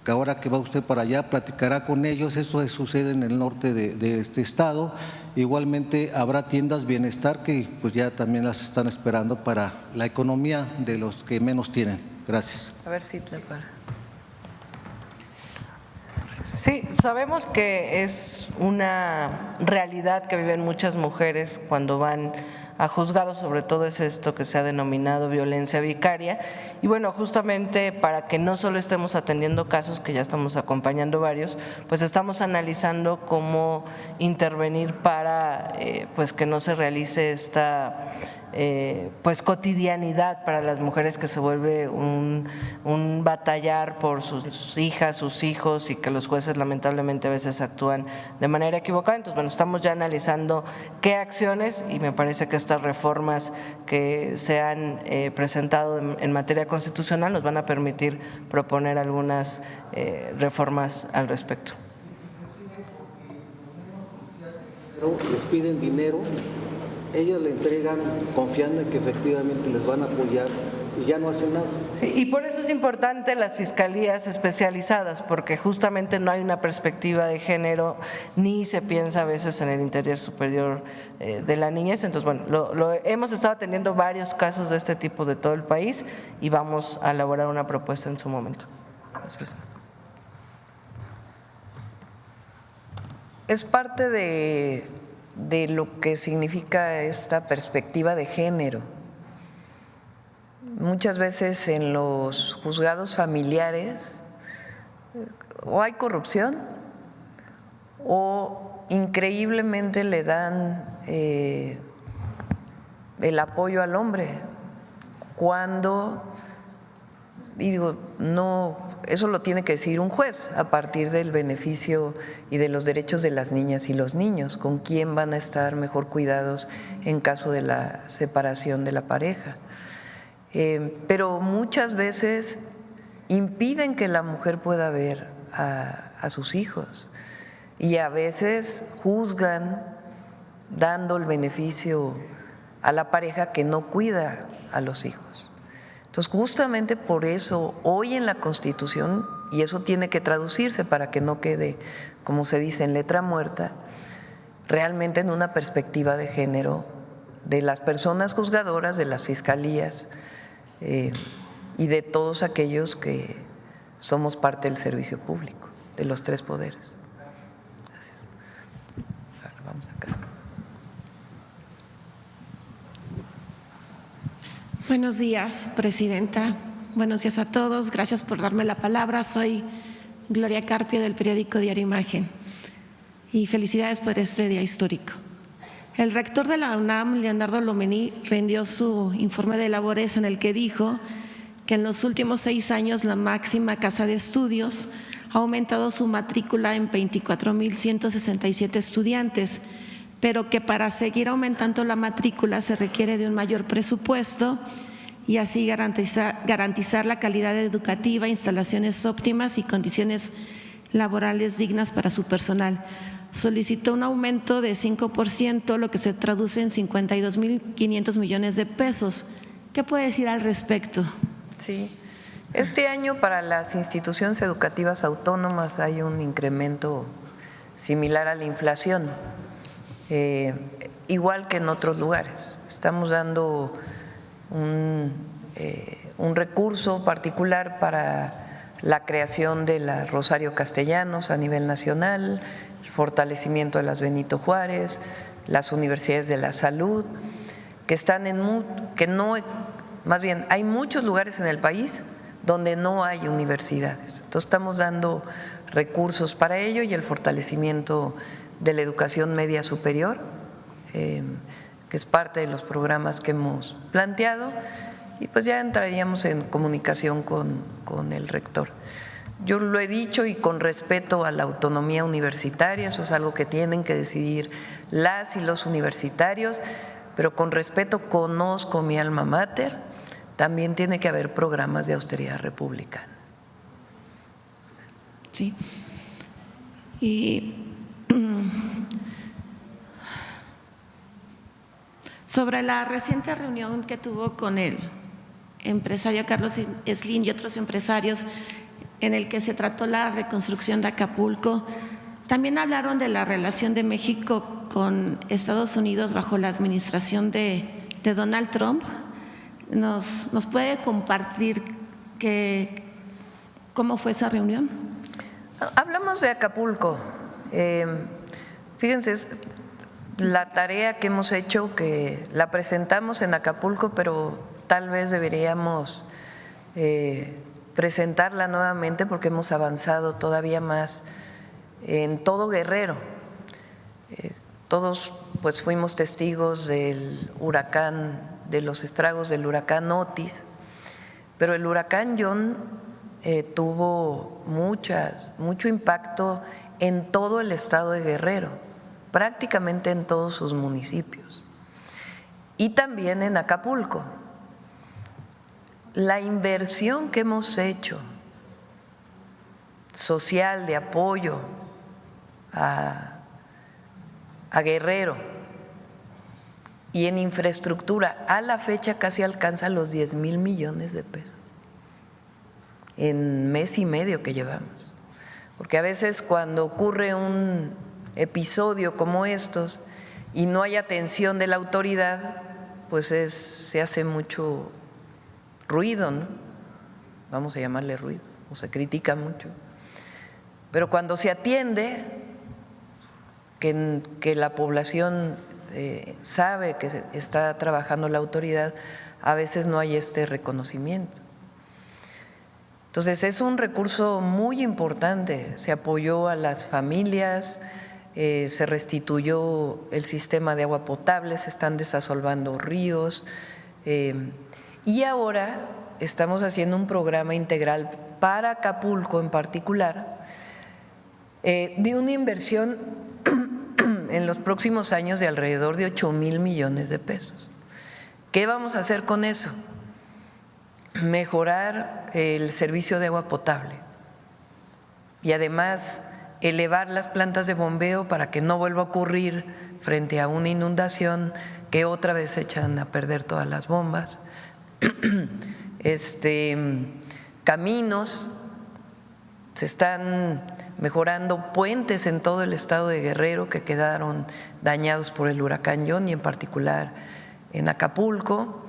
Que ahora que va usted para allá, platicará con ellos. Eso sucede en el norte de este estado. Igualmente habrá tiendas bienestar que pues ya también las están esperando para la economía de los que menos tienen. Gracias. A ver si te para. Sí, sabemos que es una realidad que viven muchas mujeres cuando van a juzgados, sobre todo es esto que se ha denominado violencia vicaria. Y bueno, justamente para que no solo estemos atendiendo casos, que ya estamos acompañando varios, pues estamos analizando cómo intervenir para pues que no se realice esta pues cotidianidad para las mujeres, que se vuelve un batallar por sus hijas, sus hijos, y que los jueces lamentablemente a veces actúan de manera equivocada. Entonces, bueno, estamos ya analizando qué acciones, y me parece que estas reformas que se han presentado en materia constitucional nos van a permitir proponer algunas reformas al respecto. Les piden dinero, ellas le entregan confiando en que efectivamente les van a apoyar y ya no hacen nada. Sí, y por eso es importante las fiscalías especializadas, porque justamente no hay una perspectiva de género, ni se piensa a veces en el interior superior de la niñez. Entonces, bueno, hemos estado atendiendo varios casos de este tipo de todo el país y vamos a elaborar una propuesta en su momento. Es parte de lo que significa esta perspectiva de género. Muchas veces en los juzgados familiares o hay corrupción o increíblemente le dan el apoyo al hombre, cuando y digo, no, eso lo tiene que decir un juez a partir del beneficio y de los derechos de las niñas y los niños, con quién van a estar mejor cuidados en caso de la separación de la pareja. Pero muchas veces impiden que la mujer pueda ver a sus hijos y a veces juzgan dando el beneficio a la pareja que no cuida a los hijos. Entonces, justamente por eso, hoy en la Constitución, y eso tiene que traducirse para que no quede, como se dice, en letra muerta, realmente en una perspectiva de género de las personas juzgadoras, de las fiscalías y de todos aquellos que somos parte del servicio público, de los tres poderes. Gracias. Ahora vamos acá. Buenos días, presidenta. Buenos días a todos. Gracias por darme la palabra. Soy Gloria Carpio del periódico Diario Imagen y felicidades por este día histórico. El rector de la UNAM, Leonardo Lomelí, rindió su informe de labores en el que dijo que en los últimos 6 años la máxima casa de estudios ha aumentado su matrícula en 24,167 estudiantes, pero que para seguir aumentando la matrícula se requiere de un mayor presupuesto y así garantizar la calidad educativa, instalaciones óptimas y condiciones laborales dignas para su personal. Solicitó un aumento de 5%, lo que se traduce en 52,500 millones de pesos. ¿Qué puede decir al respecto? Sí, este año para las instituciones educativas autónomas hay un incremento similar a la inflación. Igual que en otros lugares. Estamos dando un recurso particular para la creación de la Rosario Castellanos a nivel nacional, el fortalecimiento de las Benito Juárez, las universidades de la salud, que están hay muchos lugares en el país donde no hay universidades. Entonces estamos dando recursos para ello y el fortalecimiento de la educación media superior, que es parte de los programas que hemos planteado, y pues ya entraríamos en comunicación con el rector. Yo lo he dicho y con respeto a la autonomía universitaria, eso es algo que tienen que decidir las y los universitarios, pero con respeto conozco mi alma mater, también tiene que haber programas de austeridad republicana. Sí. Y sobre la reciente reunión que tuvo con el empresario Carlos Slim y otros empresarios en el que se trató la reconstrucción de Acapulco, también hablaron de la relación de México con Estados Unidos bajo la administración de Donald Trump. ¿Nos puede compartir cómo fue esa reunión? Hablamos de Acapulco. Fíjense, es la tarea que hemos hecho, que la presentamos en Acapulco, pero tal vez deberíamos presentarla nuevamente porque hemos avanzado todavía más en todo Guerrero. Todos pues fuimos testigos del huracán, de los estragos del huracán Otis, pero el huracán John tuvo mucho impacto en todo el estado de Guerrero, prácticamente en todos sus municipios, y también en Acapulco. La inversión que hemos hecho social de apoyo a Guerrero y en infraestructura a la fecha casi alcanza los 10,000 millones de pesos en mes y medio que llevamos. Porque a veces cuando ocurre un episodio como estos y no hay atención de la autoridad, pues se hace mucho ruido, ¿no? Vamos a llamarle ruido, o se critica mucho. Pero cuando se atiende, que la población sabe que está trabajando la autoridad, a veces no hay este reconocimiento. Entonces es un recurso muy importante, se apoyó a las familias, se restituyó el sistema de agua potable, se están desasolvando ríos y ahora estamos haciendo un programa integral para Acapulco en particular, de una inversión en los próximos años de alrededor de 8,000 millones de pesos. ¿Qué vamos a hacer con eso? Mejorar el servicio de agua potable y además elevar las plantas de bombeo para que no vuelva a ocurrir frente a una inundación que otra vez echan a perder todas las bombas. Caminos, se están mejorando puentes en todo el estado de Guerrero que quedaron dañados por el huracán John y en particular en Acapulco,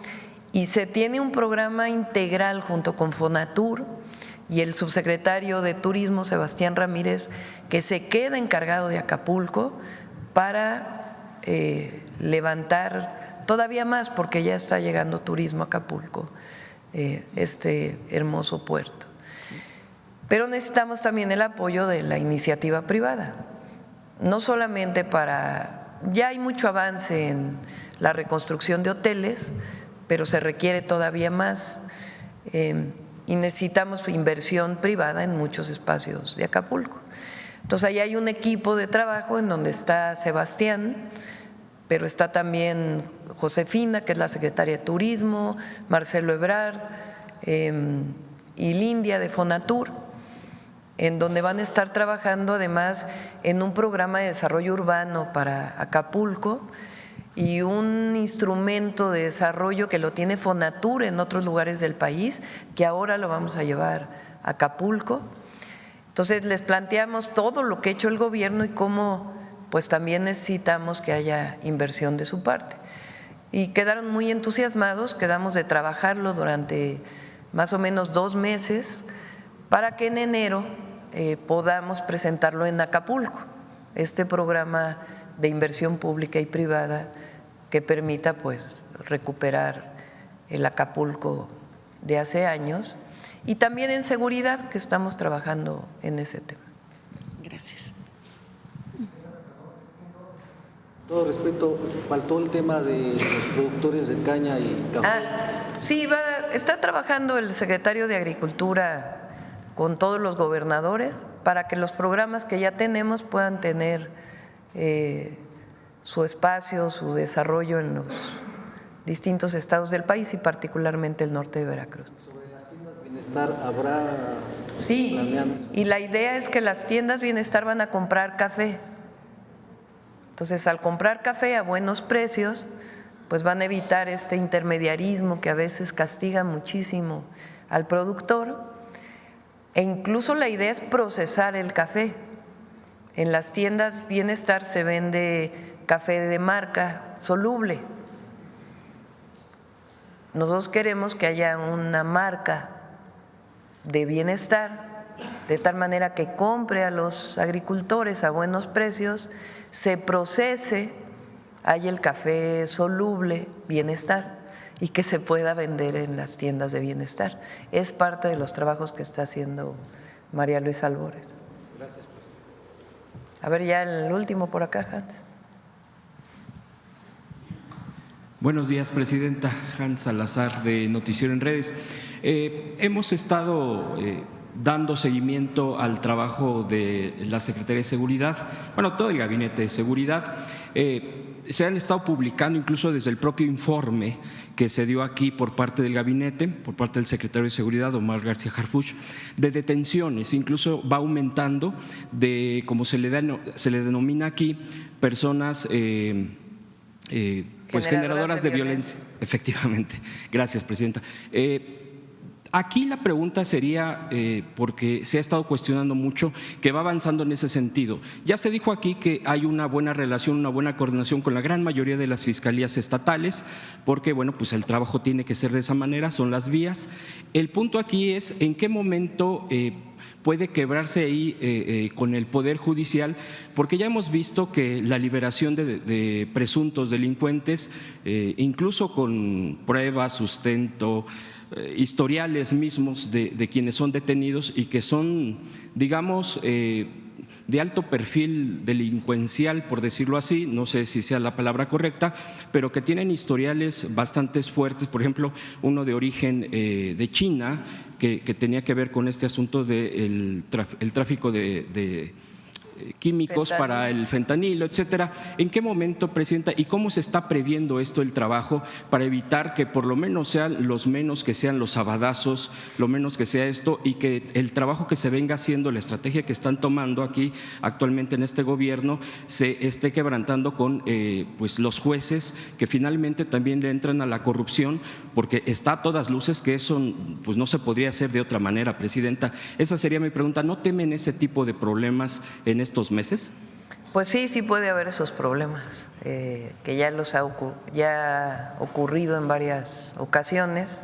y se tiene un programa integral junto con Fonatur y el subsecretario de Turismo, Sebastián Ramírez, que se queda encargado de Acapulco para levantar todavía más, porque ya está llegando turismo a Acapulco, este hermoso puerto. Pero necesitamos también el apoyo de la iniciativa privada, no solamente para… Ya hay mucho avance en la reconstrucción de hoteles, pero se requiere todavía más y necesitamos inversión privada en muchos espacios de Acapulco. Entonces ahí hay un equipo de trabajo en donde está Sebastián, pero está también Josefina, que es la secretaria de Turismo, Marcelo Ebrard y Lindia de Fonatur, en donde van a estar trabajando además en un programa de desarrollo urbano para Acapulco y un instrumento de desarrollo que lo tiene Fonatur en otros lugares del país, que ahora lo vamos a llevar a Acapulco. Entonces les planteamos todo lo que ha hecho el gobierno y cómo pues también necesitamos que haya inversión de su parte. Y quedaron muy entusiasmados, quedamos de trabajarlo durante más o menos 2 meses para que en enero podamos presentarlo en Acapulco, este programa de inversión pública y privada que permita pues recuperar el Acapulco de hace años, y también en seguridad, que estamos trabajando en ese tema. Gracias. Todo respeto, faltó el tema de los productores de caña y café. Sí, está trabajando el secretario de Agricultura con todos los gobernadores para que los programas que ya tenemos puedan tener su espacio, su desarrollo en los distintos estados del país y particularmente el norte de Veracruz. Sobre las tiendas Bienestar habrá… Sí, y la idea es que las tiendas Bienestar van a comprar café. Entonces, al comprar café a buenos precios, pues van a evitar este intermediarismo que a veces castiga muchísimo al productor. E incluso la idea es procesar el café. En las tiendas Bienestar se vende café de marca soluble. Nosotros queremos que haya una marca de bienestar, de tal manera que compre a los agricultores a buenos precios, se procese, haya el café soluble Bienestar y que se pueda vender en las tiendas de Bienestar. Es parte de los trabajos que está haciendo María Luisa Albores. Gracias, A ver, ya el último por acá, Hans. Buenos días, Presidenta. Hans Salazar, de Noticiero en Redes. Hemos estado dando seguimiento al trabajo de la Secretaría de Seguridad, bueno, todo el Gabinete de Seguridad. Se han estado publicando incluso desde el propio informe que se dio aquí por parte del gabinete, por parte del secretario de Seguridad, Omar García Harfuch, de detenciones, incluso va aumentando de, como se le denomina aquí, personas pues generadoras de violencia. Efectivamente. Gracias, Presidenta. Aquí la pregunta sería, porque se ha estado cuestionando mucho, que va avanzando en ese sentido. Ya se dijo aquí que hay una buena relación, una buena coordinación con la gran mayoría de las fiscalías estatales, porque bueno, pues el trabajo tiene que ser de esa manera, son las vías. El punto aquí es en qué momento puede quebrarse ahí con el Poder Judicial, porque ya hemos visto que la liberación de presuntos delincuentes, incluso con pruebas, sustento, historiales mismos de quienes son detenidos y que son, digamos, de alto perfil delincuencial, por decirlo así, no sé si sea la palabra correcta, pero que tienen historiales bastante fuertes, por ejemplo, uno de origen de China, que tenía que ver con este asunto del tráfico de químicos para el fentanilo, etcétera. ¿En qué momento, Presidenta, y cómo se está previendo esto, el trabajo, para evitar que por lo menos sean los menos que sean los sabadazos, lo menos que sea esto, y que el trabajo que se venga haciendo, la estrategia que están tomando aquí actualmente en este gobierno, se esté quebrantando con pues los jueces que finalmente también le entran a la corrupción, porque está a todas luces que eso pues no se podría hacer de otra manera, Presidenta? Esa sería mi pregunta. ¿No temen ese tipo de problemas en estos meses? Pues sí puede haber esos problemas, que ya ha ocurrido en varias ocasiones.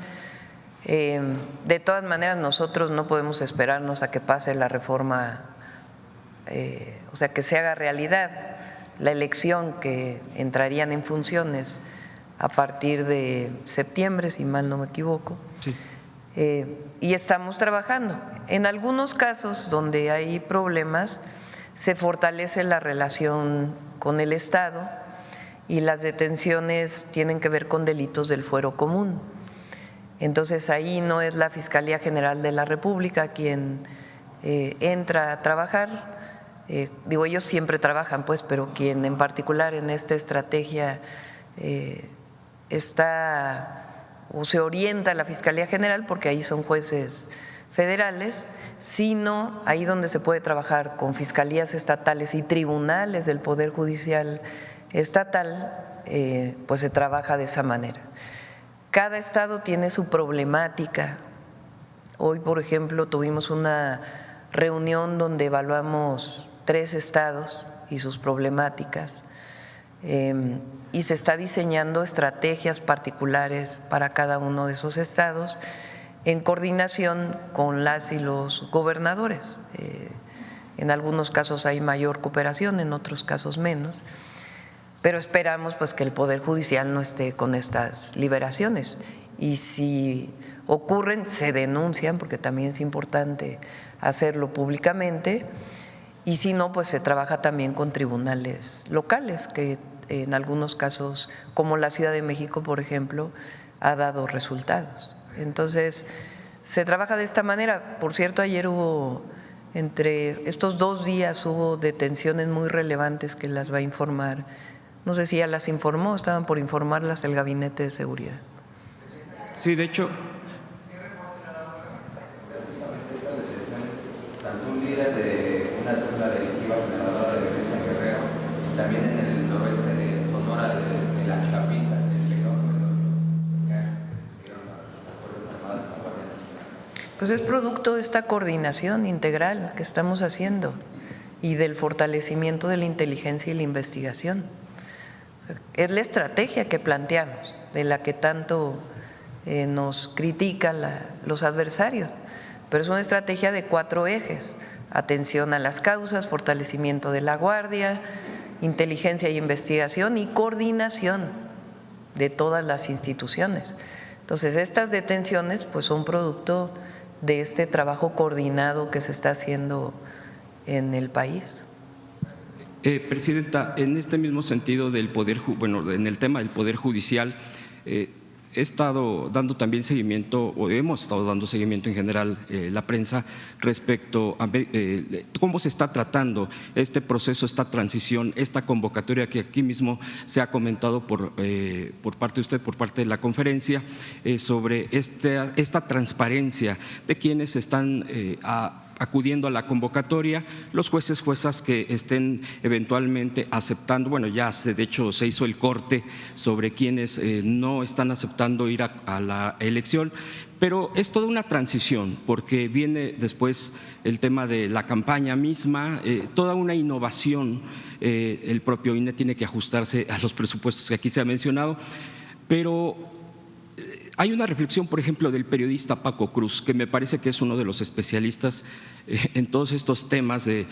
De todas maneras, nosotros no podemos esperarnos a que pase la reforma, o sea, que se haga realidad la elección, que entrarían en funciones a partir de septiembre, si mal no me equivoco. Sí. Y estamos trabajando. En algunos casos donde hay problemas, se fortalece la relación con el Estado y las detenciones tienen que ver con delitos del fuero común. Entonces ahí no es la Fiscalía General de la República quien entra a trabajar, ellos siempre trabajan pues, pero quien en particular en esta estrategia está o se orienta a la Fiscalía General, porque ahí son jueces federales, sino ahí donde se puede trabajar con fiscalías estatales y tribunales del Poder Judicial Estatal, pues se trabaja de esa manera. Cada estado tiene su problemática. Hoy, por ejemplo, tuvimos una reunión donde evaluamos 3 estados y sus problemáticas, y se está diseñando estrategias particulares para cada uno de esos estados, en coordinación con las y los gobernadores. En algunos casos hay mayor cooperación, en otros casos menos, pero esperamos pues que el Poder Judicial no esté con estas liberaciones, y si ocurren se denuncian, porque también es importante hacerlo públicamente, y si no, pues se trabaja también con tribunales locales, que en algunos casos, como la Ciudad de México, por ejemplo, ha dado resultados. Entonces, se trabaja de esta manera. Por cierto, ayer hubo, entre estos 2 días, hubo detenciones muy relevantes que las va a informar. No sé si ya las informó, estaban por informarlas el Gabinete de Seguridad. Sí, de hecho. Tanto un líder de una célula delictiva generadora de violencia en Guerrero, también en el noroeste de Sonora, de la Chapiza, pues es producto de esta coordinación integral que estamos haciendo y del fortalecimiento de la inteligencia y la investigación. Es la estrategia que planteamos, de la que tanto nos critican los adversarios, pero es una estrategia de 4 ejes: atención a las causas, fortalecimiento de la guardia, inteligencia y investigación, y coordinación de todas las instituciones. Entonces, estas detenciones pues son producto de este trabajo coordinado que se está haciendo en el país. Presidenta, en este mismo sentido del en el tema del Poder Judicial, he estado dando también seguimiento, o hemos estado dando seguimiento en general, la prensa, respecto a cómo se está tratando este proceso, esta transición, esta convocatoria que aquí mismo se ha comentado por parte de usted, por parte de la conferencia, sobre esta transparencia de quienes están acudiendo a la convocatoria, los jueces, juezas que estén eventualmente aceptando, bueno, ya de hecho se hizo el corte sobre quienes no están aceptando ir a la elección, pero es toda una transición, porque viene después el tema de la campaña misma, toda una innovación. El propio INE tiene que ajustarse a los presupuestos que aquí se ha mencionado, pero hay una reflexión, por ejemplo, del periodista Paco Cruz, que me parece que es uno de los especialistas en todos estos temas de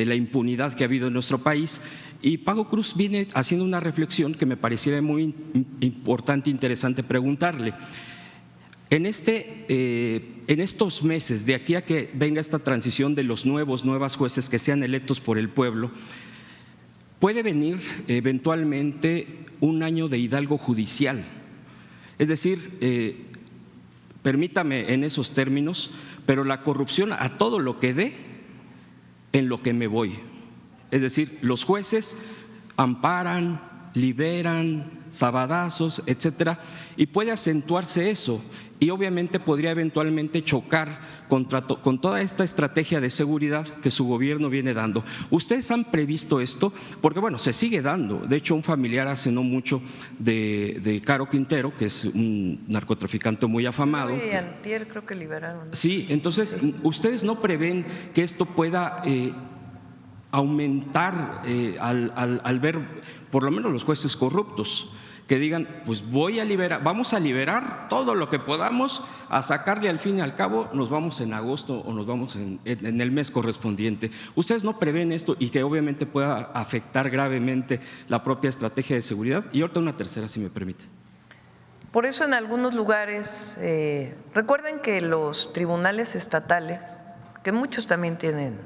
la impunidad que ha habido en nuestro país, y Paco Cruz viene haciendo una reflexión que me pareciera muy importante e interesante preguntarle. en estos meses, de aquí a que venga esta transición de los nuevas jueces que sean electos por el pueblo, puede venir eventualmente un año de hidalgo judicial. Es decir, permítame en esos términos, pero la corrupción a todo lo que dé, en lo que me voy. Es decir, los jueces amparan, liberan, sabadazos, etcétera, y puede acentuarse eso. Y obviamente podría eventualmente chocar con toda esta estrategia de seguridad que su gobierno viene dando. ¿Ustedes han previsto esto? Porque bueno, se sigue dando. De hecho, un familiar hace no mucho de Caro Quintero, que es un narcotraficante muy afamado. Y antier creo que liberaron. Sí, entonces, ¿ustedes no prevén que esto pueda aumentar al ver por lo menos los jueces corruptos? Que digan, pues vamos a liberar todo lo que podamos, a sacarle al fin y al cabo, nos vamos en agosto o nos vamos en el mes correspondiente. ¿Ustedes no prevén esto y que obviamente pueda afectar gravemente la propia estrategia de seguridad? Y ahorita una tercera, si me permite. Por eso en algunos lugares, recuerden que los tribunales estatales, que muchos también tienen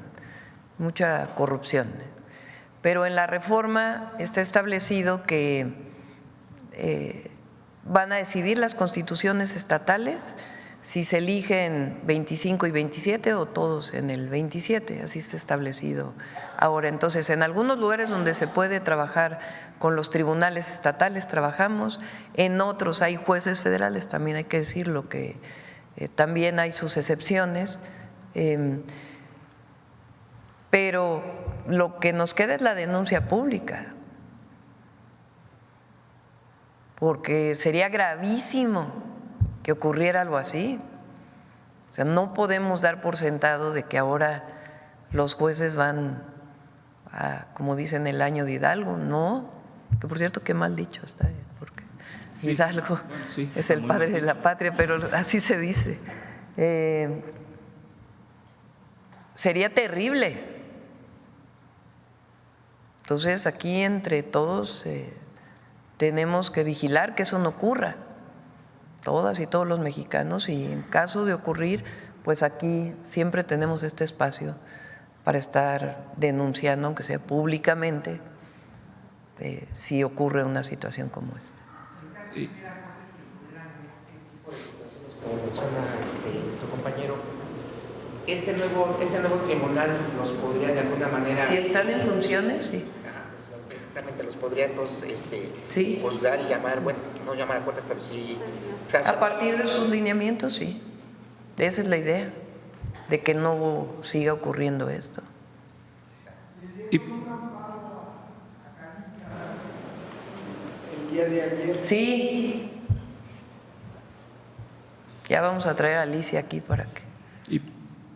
mucha corrupción, pero en la reforma está establecido que van a decidir las constituciones estatales si se eligen 25 y 27 o todos en el 27, así está establecido ahora. Entonces, en algunos lugares donde se puede trabajar con los tribunales estatales, trabajamos, en otros hay jueces federales, también hay que decirlo, que también hay sus excepciones, pero lo que nos queda es la denuncia pública, porque sería gravísimo que ocurriera algo así. O sea, no podemos dar por sentado de que ahora los jueces van a, como dicen, el año de Hidalgo. No, que por cierto, qué mal dicho está, porque sí, Hidalgo bueno, sí, es el padre de la patria, pero así se dice. Sería terrible. Entonces, aquí entre todos tenemos que vigilar que eso no ocurra, todas y todos los mexicanos, y en caso de ocurrir, pues aquí siempre tenemos este espacio para estar denunciando, aunque sea públicamente, si ocurre una situación como esta. Sí. Como menciona su compañero, este nuevo tribunal nos podría de alguna manera… Si están en funciones, sí. Los podría entonces sí, juzgar y llamar, bueno, no llamar a cuentas, pero sí… A partir de sus lineamientos, sí. Esa es la idea, de que no siga ocurriendo esto. El día de ayer… Sí. Ya vamos a traer a Alicia aquí para que…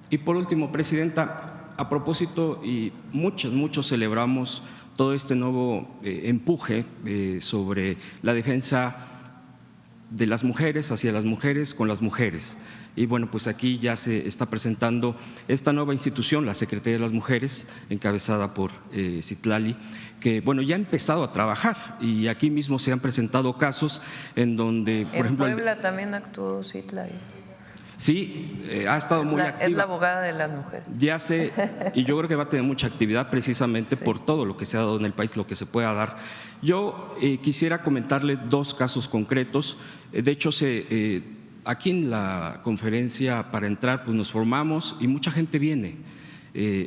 Y por último, Presidenta, a propósito, y muchos celebramos todo este nuevo empuje sobre la defensa de las mujeres, hacia las mujeres, con las mujeres. Y bueno, pues aquí ya se está presentando esta nueva institución, la Secretaría de las Mujeres, encabezada por Citlali, que bueno, ya ha empezado a trabajar, y aquí mismo se han presentado casos en donde, por ejemplo… En Puebla también actuó Citlali. Sí, ha estado muy activa. Es la abogada de las mujeres. Ya sé, y yo creo que va a tener mucha actividad precisamente sí, por todo lo que se ha dado en el país, lo que se pueda dar. Yo quisiera comentarle dos casos concretos. De hecho, aquí en la conferencia para entrar, pues nos formamos y mucha gente viene.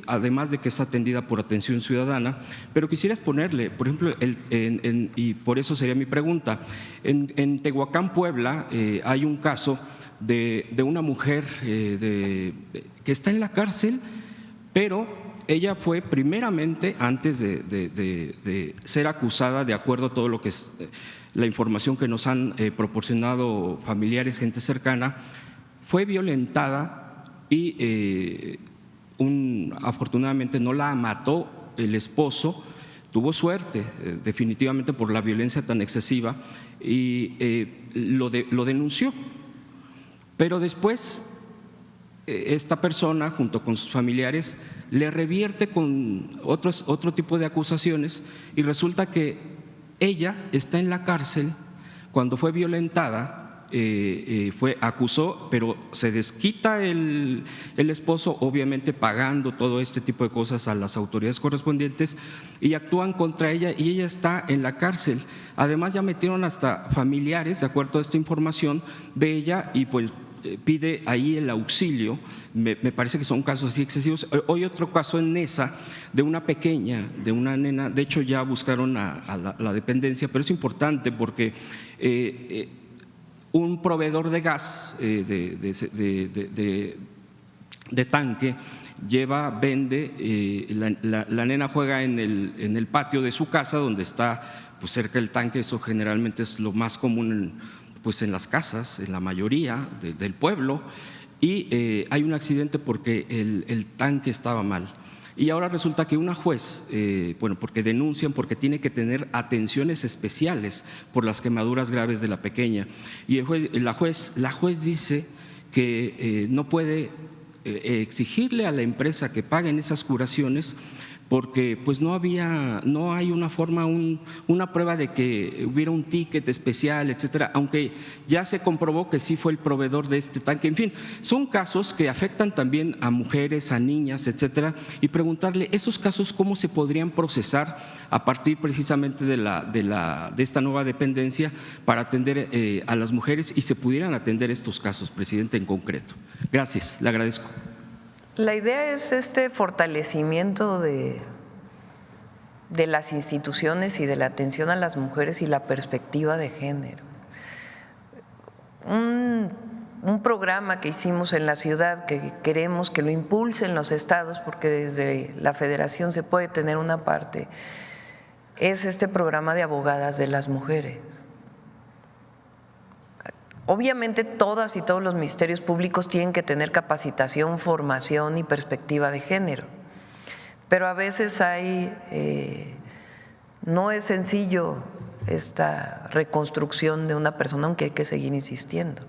Además de que es atendida por atención ciudadana, pero quisiera exponerle, por ejemplo, y por eso sería mi pregunta, en Tehuacán, Puebla, hay un caso de una mujer que está en la cárcel, pero ella fue primeramente, antes de ser acusada, de acuerdo a todo lo que es la información que nos han proporcionado familiares, gente cercana, fue violentada y afortunadamente no la mató el esposo, tuvo suerte definitivamente por la violencia tan excesiva, y lo denunció. Pero después esta persona, junto con sus familiares, le revierte con otro tipo de acusaciones, y resulta que ella está en la cárcel cuando fue violentada acusó, pero se desquita el esposo, obviamente pagando todo este tipo de cosas a las autoridades correspondientes, y actúan contra ella y ella está en la cárcel. Además ya metieron hasta familiares, de acuerdo a esta información de ella, y pues pide ahí el auxilio. Me parece que son casos así excesivos. Hoy otro caso en Nesa de una pequeña, de una nena, de hecho ya buscaron a la dependencia, pero es importante porque un proveedor de gas de tanque vende, la nena juega en el patio de su casa donde está pues cerca del tanque. Eso generalmente es lo más común pues en las casas, en la mayoría del pueblo, y hay un accidente porque el tanque estaba mal. Y ahora resulta que una juez, porque denuncian porque tiene que tener atenciones especiales por las quemaduras graves de la pequeña, y la juez dice que no puede exigirle a la empresa que paguen esas curaciones porque pues no hay una forma, una prueba de que hubiera un ticket especial, etcétera, aunque ya se comprobó que sí fue el proveedor de este tanque. En fin, son casos que afectan también a mujeres, a niñas, etcétera, y preguntarle esos casos cómo se podrían procesar a partir precisamente de esta nueva dependencia para atender a las mujeres y se pudieran atender estos casos, presidente, en concreto. Gracias, le agradezco. La idea es este fortalecimiento de las instituciones y de la atención a las mujeres y la perspectiva de género. Un programa que hicimos en la ciudad que queremos que lo impulsen los estados, porque desde la federación se puede tener una parte, es este programa de abogadas de las mujeres. Obviamente todas y todos los ministerios públicos tienen que tener capacitación, formación y perspectiva de género, pero a veces no es sencillo esta reconstrucción de una persona, aunque hay que seguir insistiendo.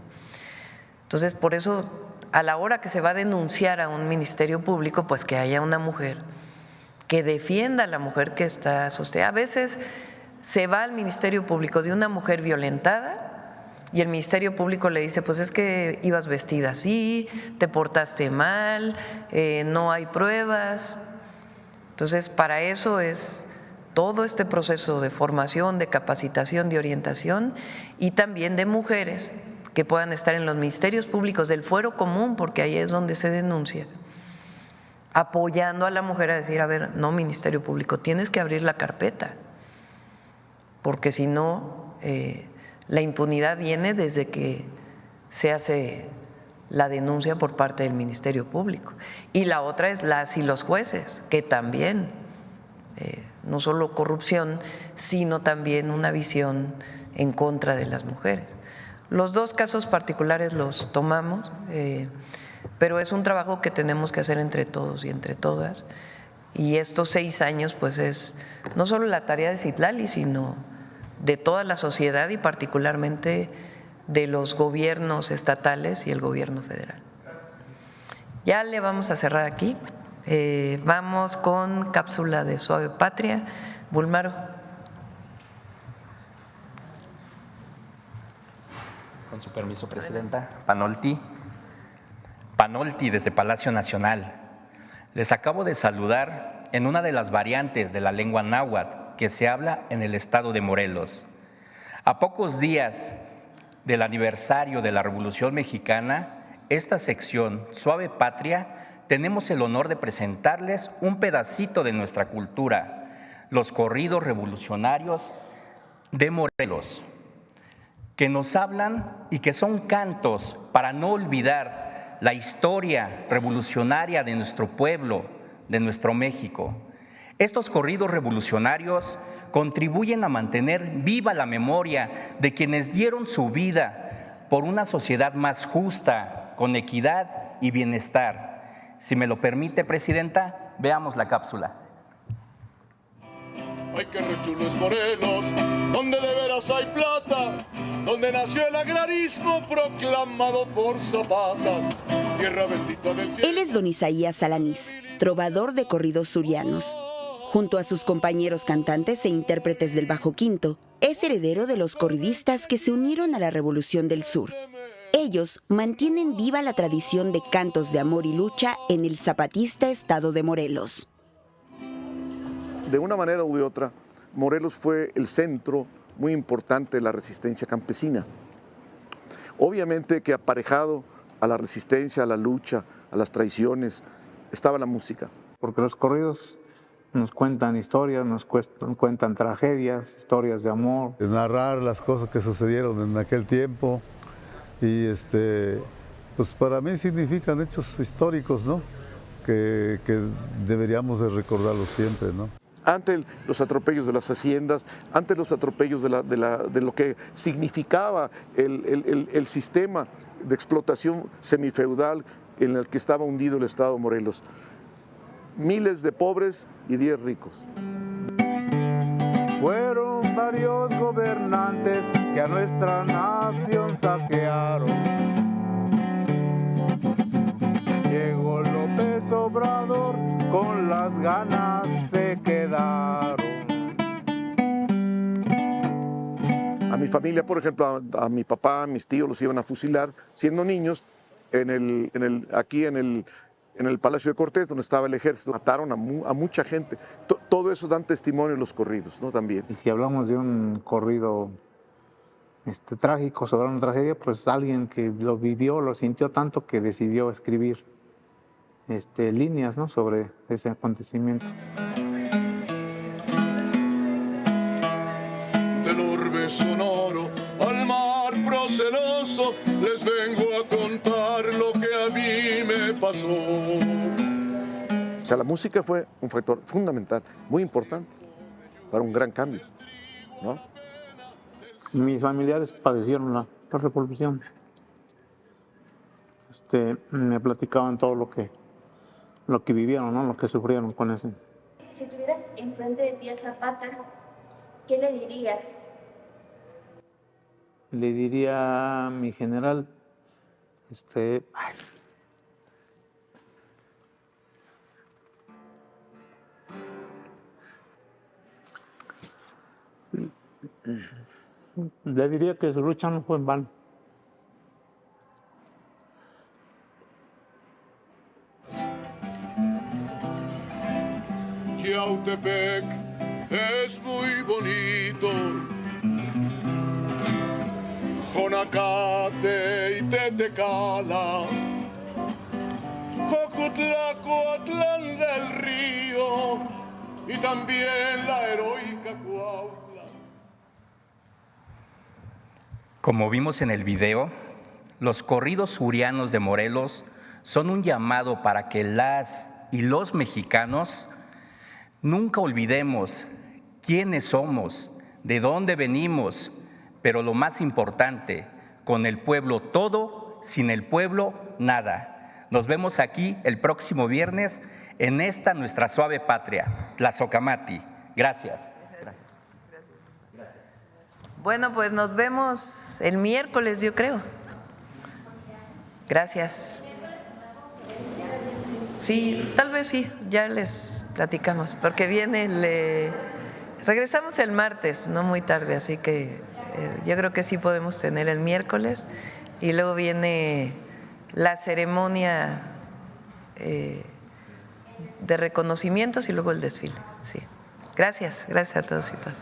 Entonces, por eso, a la hora que se va a denunciar a un ministerio público, pues que haya una mujer que defienda a la mujer que está sostenida. A veces se va al ministerio público de una mujer violentada y el Ministerio Público le dice, pues es que ibas vestida así, te portaste mal, no hay pruebas. Entonces, para eso es todo este proceso de formación, de capacitación, de orientación y también de mujeres que puedan estar en los ministerios públicos del fuero común, porque ahí es donde se denuncia, apoyando a la mujer a decir, a ver, no, Ministerio Público, tienes que abrir la carpeta, porque si no… la impunidad viene desde que se hace la denuncia por parte del Ministerio Público. Y la otra es las y los jueces, que también, no solo corrupción, sino también una visión en contra de las mujeres. Los dos casos particulares los tomamos, pero es un trabajo que tenemos que hacer entre todos y entre todas. Y estos 6 años, pues es no solo la tarea de Citlali, sino de toda la sociedad y particularmente de los gobiernos estatales y el gobierno federal. Ya le vamos a cerrar aquí. Vamos con cápsula de Suave Patria. Bulmaro. Con su permiso, Presidenta. Panolti desde Palacio Nacional. Les acabo de saludar en una de las variantes de la lengua náhuatl que se habla en el estado de Morelos. A pocos días del aniversario de la Revolución Mexicana, esta sección Suave Patria, tenemos el honor de presentarles un pedacito de nuestra cultura, los corridos revolucionarios de Morelos, que nos hablan y que son cantos para no olvidar la historia revolucionaria de nuestro pueblo, de nuestro México. Estos corridos revolucionarios contribuyen a mantener viva la memoria de quienes dieron su vida por una sociedad más justa, con equidad y bienestar. Si me lo permite, Presidenta, veamos la cápsula. Ay, qué rechulos Morelos, donde de veras hay plata, donde nació el agrarismo proclamado por Zapata, tierra bendita del cielo. Él es don Isaías Alanís, trovador de corridos surianos. Junto a sus compañeros cantantes e intérpretes del bajo quinto, es heredero de los corridistas que se unieron a la Revolución del Sur. Ellos mantienen viva la tradición de cantos de amor y lucha en el zapatista estado de Morelos. De una manera u de otra, Morelos fue el centro muy importante de la resistencia campesina. Obviamente que aparejado a la resistencia, a la lucha, a las traiciones, estaba la música. Porque los corridos nos cuentan historias, nos cuentan tragedias, historias de amor. Narrar las cosas que sucedieron en aquel tiempo y pues para mí significan hechos históricos, ¿no? Que deberíamos de recordarlos siempre, ¿no? Ante los atropellos de las haciendas, ante los atropellos de lo que significaba el sistema de explotación semifeudal en el que estaba hundido el Estado de Morelos. Miles de pobres y 10 ricos. Fueron varios gobernantes que a nuestra nación saquearon. Llegó López Obrador, con las ganas se quedaron. A mi familia, por ejemplo, a mi papá, a mis tíos los iban a fusilar siendo niños aquí en el Palacio de Cortés, donde estaba el ejército. Mataron a mucha gente. Todo eso dan testimonio los corridos, ¿no? También. Y si hablamos de un corrido trágico sobre una tragedia, pues alguien que lo vivió, lo sintió tanto que decidió escribir líneas, ¿no? Sobre ese acontecimiento. Del orbe sonoro al mar proceloso, les vengo a contar lo que a mí me pasó. O sea, la música fue un factor fundamental, muy importante, para un gran cambio, ¿no? Mis familiares padecieron la revolución. Me platicaban todo lo que vivieron, ¿no? Lo que sufrieron con eso. Si tuvieras enfrente de ti a Zapata, ¿qué le dirías? Le diría a mi general, le diría que su lucha no fue en vano. Yautepec es muy bonito, Jonacate y Tetecala, Jojutlacoatlán del Río y también la heroica Cuautla. Como vimos en el video, los corridos surianos de Morelos son un llamado para que las y los mexicanos nunca olvidemos quiénes somos, de dónde venimos, pero lo más importante, con el pueblo todo, sin el pueblo nada. Nos vemos aquí el próximo viernes en esta nuestra suave patria, Tlazocamati. Gracias. Bueno, pues nos vemos el miércoles, yo creo. Gracias. Sí, tal vez sí, ya les platicamos, porque regresamos el martes, no muy tarde, así que yo creo que sí podemos tener el miércoles y luego viene la ceremonia de reconocimientos y luego el desfile. Sí. Gracias a todos y todas.